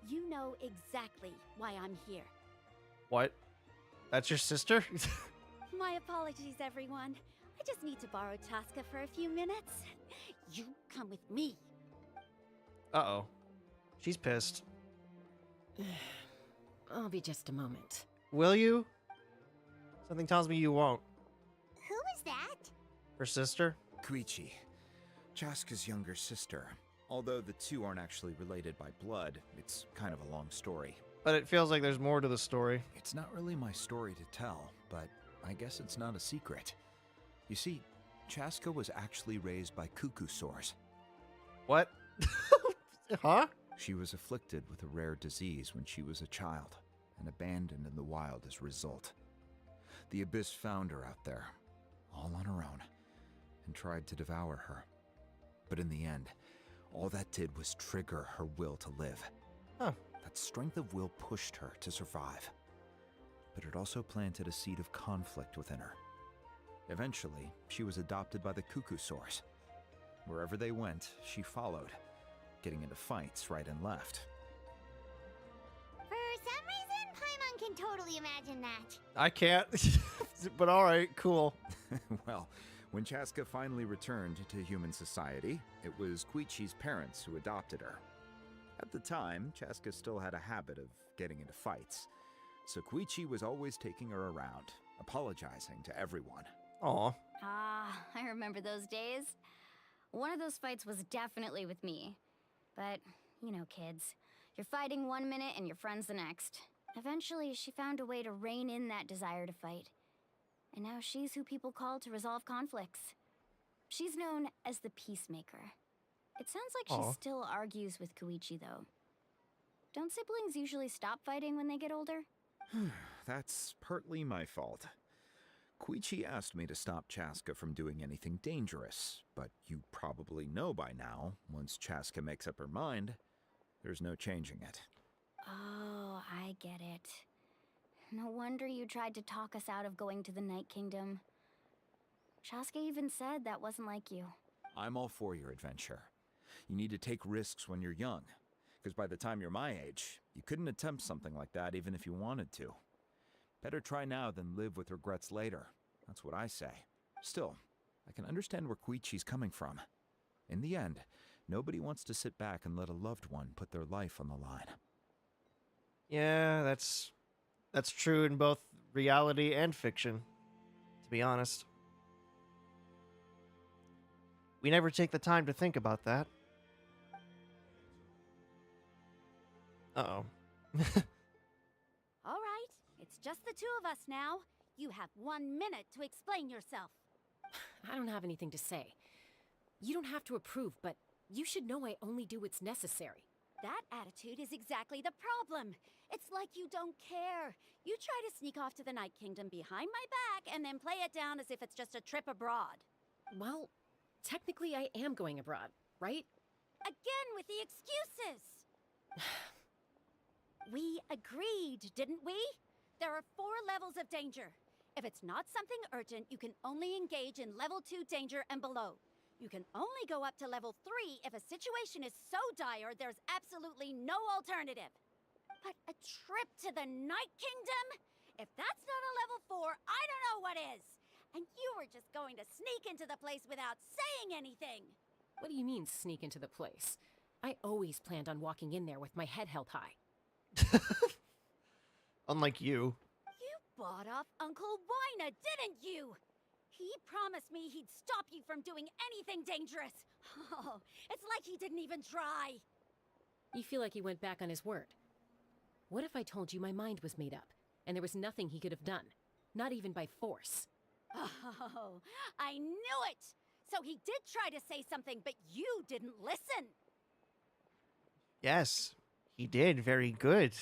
You know exactly why I'm here. What? That's your sister? My apologies, everyone. I just need to borrow Chaska for a few minutes. You come with me. Uh-oh. She's pissed. I'll be just a moment. Will you? Something tells me you won't. Who was that? Her sister? Koichi, Chaska's younger sister. Although the two aren't actually related by blood, it's kind of a long story. But it feels like there's more to the story. It's not really my story to tell, but I guess it's not a secret. You see, Chaska was actually raised by cuckoo sores. What? Huh? She was afflicted with a rare disease when she was a child, and abandoned in the wild as a result. The Abyss found her out there, all on her own, and tried to devour her. But in the end, all that did was trigger her will to live. Huh. That strength of will pushed her to survive. But it also planted a seed of conflict within her. Eventually, she was adopted by the cuckoo sores. Wherever they went, she followed, getting into fights right and left. For some reason, Paimon can totally imagine that. I can't. But alright, cool. Well, when Chaska finally returned to human society, it was Koichi's parents who adopted her. At the time, Chaska still had a habit of getting into fights, so Koichi was always taking her around, apologizing to everyone. Aw. Ah, I remember those days. One of those fights was definitely with me. But, you know, kids. You're fighting one minute and your friend's the next. Eventually, she found a way to rein in that desire to fight. And now she's who people call to resolve conflicts. She's known as the Peacemaker. It sounds like she still argues with Koichi, though. Don't siblings usually stop fighting when they get older? That's partly my fault. Koichi asked me to stop Chaska from doing anything dangerous, but you probably know by now, once Chaska makes up her mind, there's no changing it. Oh, I get it. No wonder you tried to talk us out of going to the Night Kingdom. Chaska even said that wasn't like you. I'm all for your adventure. You need to take risks when you're young, because by the time you're my age, you couldn't attempt something like that even if you wanted to. Better try now than live with regrets later. That's what I say. Still, I can understand where Koichi's coming from. In the end, nobody wants to sit back and let a loved one put their life on the line. Yeah, that's true in both reality and fiction, to be honest. We never take the time to think about that. Uh-oh. All right, it's just the two of us now. You have 1 minute to explain yourself. I don't have anything to say. You don't have to approve, but you should know I only do what's necessary. That attitude is exactly the problem. It's like you don't care. You try to sneak off to the Night Kingdom behind my back and then play it down as if it's just a trip abroad. Well, technically I am going abroad, right? Again with the excuses! We agreed, didn't we? There are 4 levels of danger. If it's not something urgent, you can only engage in level 2 danger and below. You can only go up to level 3 if a situation is so dire there's absolutely no alternative. But a trip to the Night Kingdom? If that's not a level 4, I don't know what is. And you were just going to sneak into the place without saying anything. What do you mean, sneak into the place? I always planned on walking in there with my head held high. Unlike you. You bought off Uncle Wina, didn't you? He promised me he'd stop you from doing anything dangerous. Oh, it's like he didn't even try. You feel like he went back on his word. What if I told you my mind was made up, and there was nothing he could have done? Not even by force. Oh, I knew it! So he did try to say something, but you didn't listen. Yes, he did. Very good.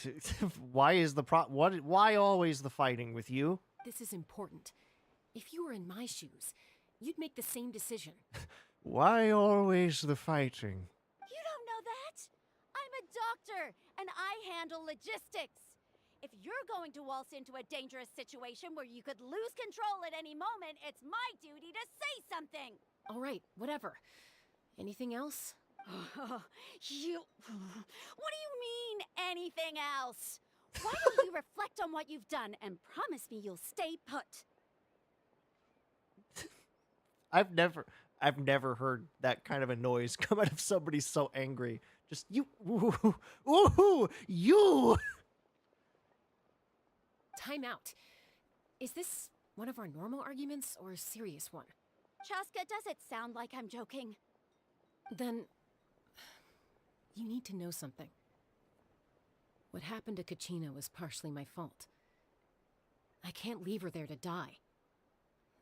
Why is the why always the fighting with you? This is important. If you were in my shoes, you'd make the same decision. Why always the fighting? You don't know that? I'm a doctor, and I handle logistics. If you're going to waltz into a dangerous situation where you could lose control at any moment, it's my duty to say something! All right, whatever. Anything else? You... What do you mean, anything else? Why don't you reflect on what you've done and promise me you'll stay put? I've never heard that kind of a noise come out of somebody so angry. Just you, ooh, you. Time out. Is this one of our normal arguments or a serious one? Chaska, does it sound like I'm joking? Then you need to know something. What happened to Kachina was partially my fault. I can't leave her there to die.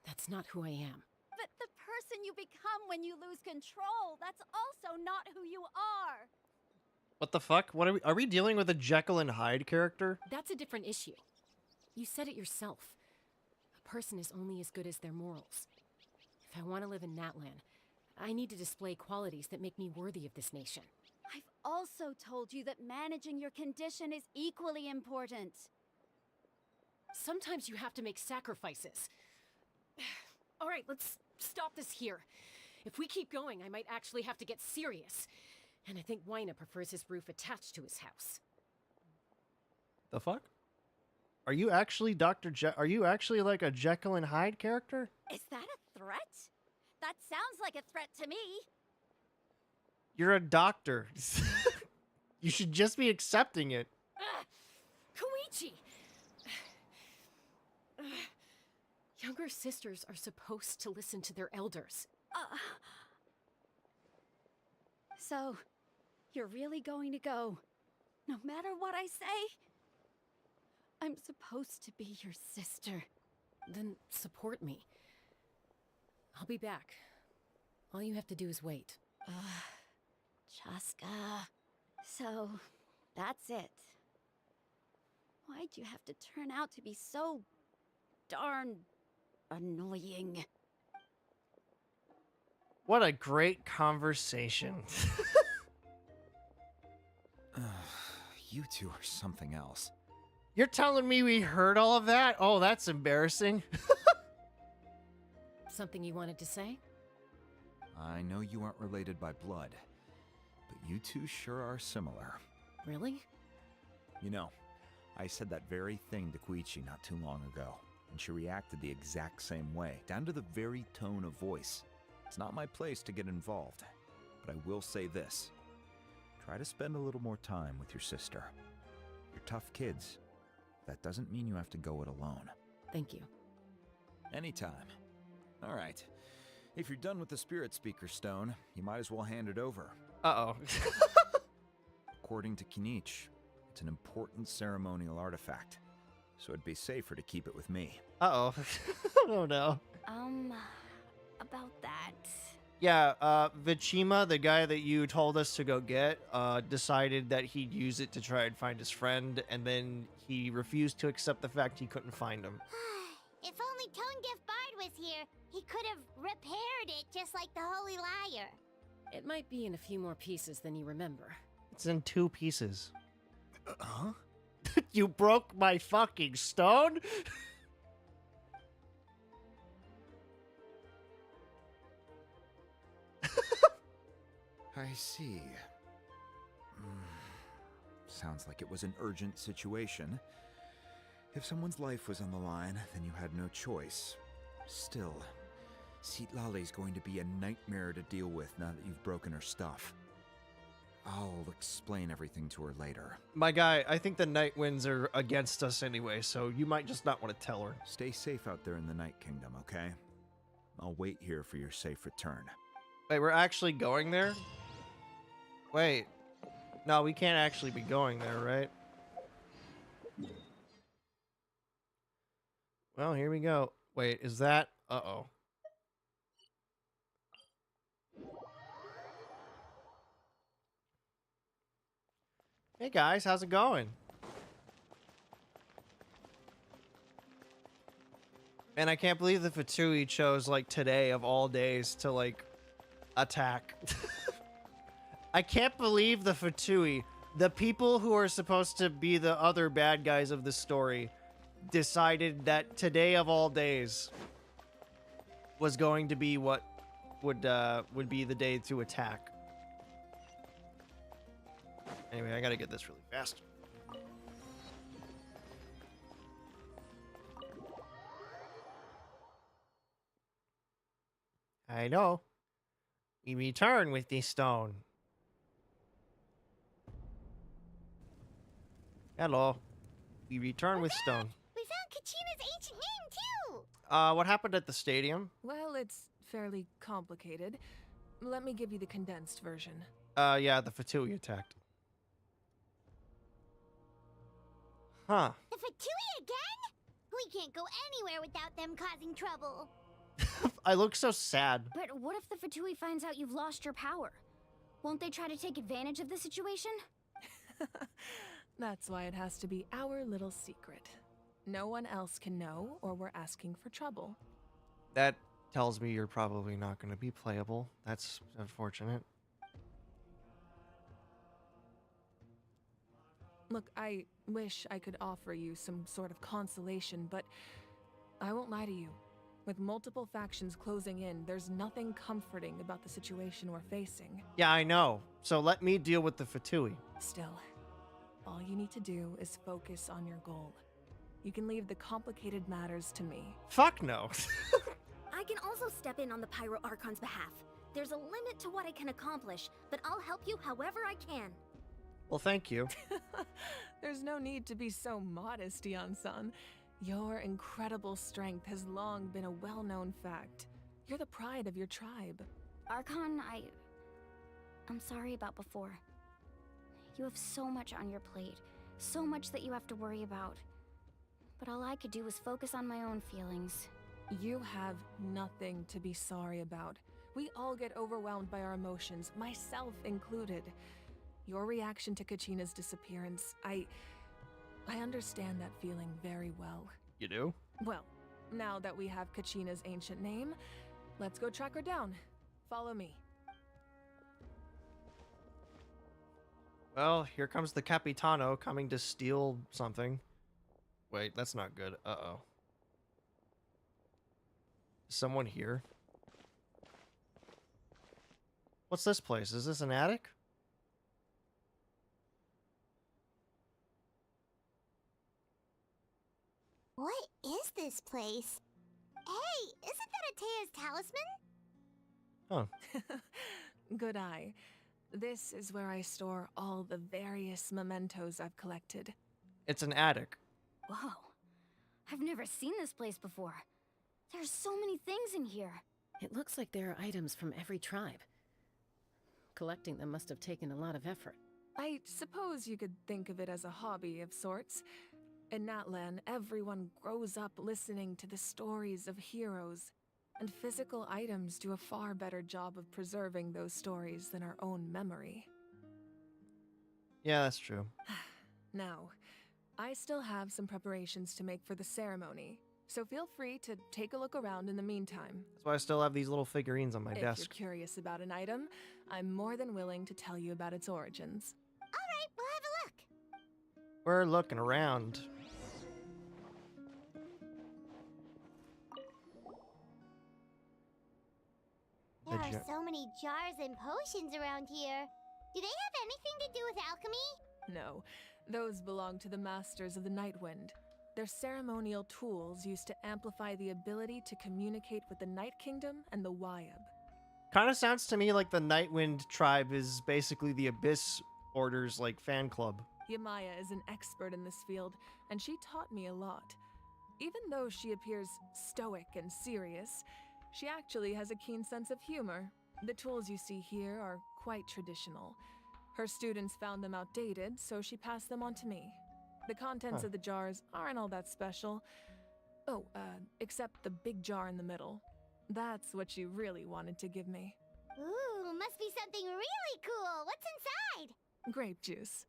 That's not who I am. But the person you become when you lose control, that's also not who you are. What the fuck? What are we dealing with a Jekyll and Hyde character? That's a different issue. You said it yourself. A person is only as good as their morals. If I want to live in Natlan, I need to display qualities that make me worthy of this nation. I've also told you that managing your condition is equally important. Sometimes you have to make sacrifices. All right, let's stop this here. If we keep going, I might actually have to get serious. And I think Wyna prefers his roof attached to his house. The fuck? Are you actually are you actually like a Jekyll and Hyde character? Is that a threat? That sounds like a threat to me. You're a doctor. You should just be accepting it. Koichi! Younger sisters are supposed to listen to their elders. So, you're really going to go, no matter what I say? I'm supposed to be your sister. Then support me. I'll be back. All you have to do is wait. Chaska. So, that's it. Why'd you have to turn out to be so darn annoying? What a great conversation. You two are something else. You're telling me we heard all of that? Oh, that's embarrassing. Something you wanted to say? I know you aren't related by blood, but you two sure are similar. Really? You know, I said that very thing to Koichi not too long ago, and she reacted the exact same way, down to the very tone of voice. It's not my place to get involved, but I will say this. Try to spend a little more time with your sister. You're tough kids. That doesn't mean you have to go it alone. Thank you. Anytime. All right. If you're done with the Spirit Speaker Stone, you might as well hand it over. Uh-oh. According to Kinich, it's an important ceremonial artifact, so it'd be safer to keep it with me. Uh-oh. Oh, no. About that... Yeah, Vichima, the guy that you told us to go get, decided that he'd use it to try and find his friend, and then he refused to accept the fact he couldn't find him. If only Tonegif Bard was here, he could have repaired it just like the Holy Liar. It might be in a few more pieces than you remember. It's in 2 pieces. Huh? You broke my fucking stone? I see. Sounds like it was an urgent situation. If someone's life was on the line, then you had no choice. Still, Citlali's going to be a nightmare to deal with now that you've broken her stuff. I'll explain everything to her later. My guy, I think the Night Winds are against us anyway, so you might just not want to tell her. Stay safe out there in the Night Kingdom, okay? I'll wait here for your safe return. Wait, we're actually going there? Wait. No, we can't actually be going there, right? Well, here we go. Wait, is that... Uh-oh. Hey guys, how's it going? And I can't believe the Fatui chose, like, today of all days to, like, attack. I can't believe the Fatui The people who are supposed to be the other bad guys of the story decided that today of all days was going to be what would be the day to attack. Anyway, I gotta get this really fast. I know. We return with this stone. Hello. We return with stone. We found Kachina's ancient name, too! What happened at the stadium? Well, it's fairly complicated. Let me give you the condensed version. Yeah, the Fatui attacked. Huh. The Fatui again? We can't go anywhere without them causing trouble. I look so sad. But what if the Fatui finds out you've lost your power? Won't they try to take advantage of the situation? That's why it has to be our little secret. No one else can know, or we're asking for trouble. That tells me you're probably not going to be playable. That's unfortunate. Look, I wish I could offer you some sort of consolation, but I won't lie to you. With multiple factions closing in, there's nothing comforting about the situation we're facing. Yeah, I know. So let me deal with the Fatui. Still, all you need to do is focus on your goal. You can leave the complicated matters to me. Fuck no. I can also step in on the Pyro Archon's behalf. There's a limit to what I can accomplish, but I'll help you however I can. Well, thank you. There's no need to be so modest, Yan-san. Your incredible strength has long been a well-known fact. You're the pride of your tribe. Archon, I'm sorry about before. You have so much on your plate, so much that you have to worry about. But all I could do was focus on my own feelings. You have nothing to be sorry about. We all get overwhelmed by our emotions, myself included. Your reaction to Kachina's disappearance, I understand that feeling very well. You do? Well, now that we have Kachina's ancient name, let's go track her down. Follow me. Well, here comes the Capitano coming to steal something. Wait, that's not good. Uh-oh. Is someone here? What's this place? Is this an attic? What is this place? Hey, isn't that Atea's talisman? Huh. Good eye. This is where I store all the various mementos I've collected. It's an attic. Whoa. I've never seen this place before. There's so many things in here. It looks like there are items from every tribe. Collecting them must have taken a lot of effort. I suppose you could think of it as a hobby of sorts. In Natlan, everyone grows up listening to the stories of heroes, and physical items do a far better job of preserving those stories than our own memory. Yeah, that's true. Now, I still have some preparations to make for the ceremony, so feel free to take a look around in the meantime. That's why I still have these little figurines on my If desk. you're curious about an item, I'm more than willing to tell you about its origins. Alright, we'll have a look. We're looking around. There are so many jars and potions around here. Do they have anything to do with alchemy? No, those belong to the Masters of the Nightwind. They're ceremonial tools used to amplify the ability to communicate with the Night Kingdom and the Wyab. Kind of sounds to me like the Nightwind tribe is basically the Abyss Order's like fan club. Yamaya is an expert in this field, and she taught me a lot. Even though she appears stoic and serious, she actually has a keen sense of humor. The tools you see here are quite traditional. Her students found them outdated, so she passed them on to me. The contents of the jars aren't all that special. Oh, except the big jar in the middle. That's what she really wanted to give me. Ooh, must be something really cool. What's inside? Grape juice.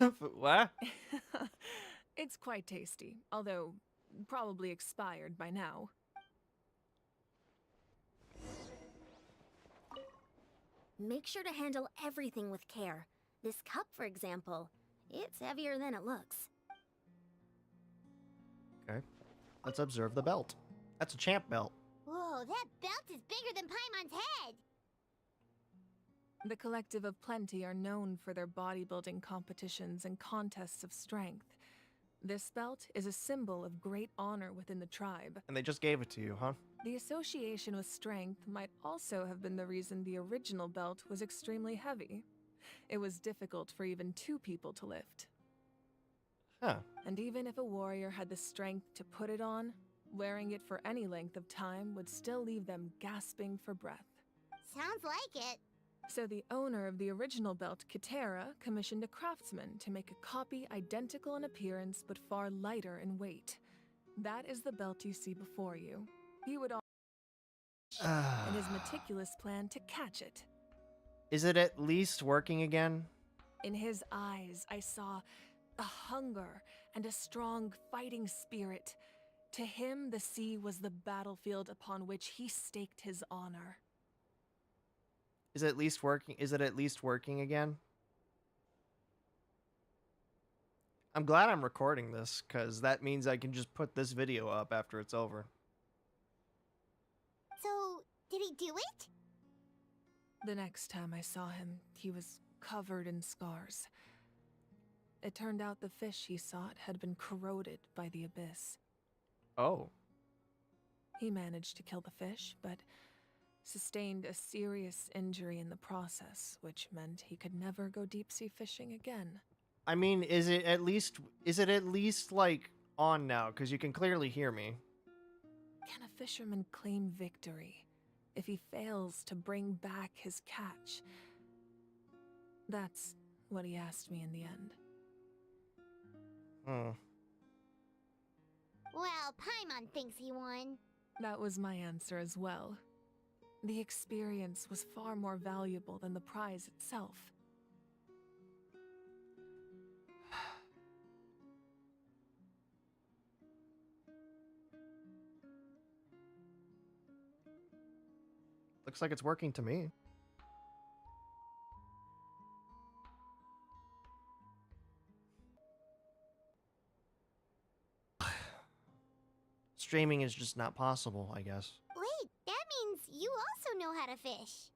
Huh? What? It's quite tasty, although probably expired by now. Make sure to handle everything with care. This cup, for example, it's heavier than it looks. Okay. Let's observe the belt. That's a champ belt. Whoa, that belt is bigger than Paimon's head! The Collective of Plenty are known for their bodybuilding competitions and contests of strength. This belt is a symbol of great honor within the tribe. And they just gave it to you, huh? The association with strength might also have been the reason the original belt was extremely heavy. It was difficult for even 2 people to lift. Huh. And even if a warrior had the strength to put it on, wearing it for any length of time would still leave them gasping for breath. Sounds like it. So the owner of the original belt, Kitera, commissioned a craftsman to make a copy identical in appearance but far lighter in weight. That is the belt you see before you. He would in his meticulous plan to catch it. Is it at least working again? In his eyes, I saw a hunger and a strong fighting spirit. To him, the sea was the battlefield upon which he staked his honor. Is it at least working? Is it at least working again? I'm glad I'm recording this, because that means I can just put this video up after it's over. So, did he do it? The next time I saw him, he was covered in scars. It turned out the fish he sought had been corroded by the abyss. Oh. He managed to kill the fish, but sustained a serious injury in the process, which meant he could never go deep-sea fishing again. I mean, is it at least like on now? Because you can clearly hear me. Can a fisherman claim victory if he fails to bring back his catch? That's what he asked me in the end. Well, Paimon thinks he won. That was my answer as well. The experience was far more valuable than the prize itself. Looks like it's working to me. Streaming is just not possible, I guess. Wait, that means you also know how to fish.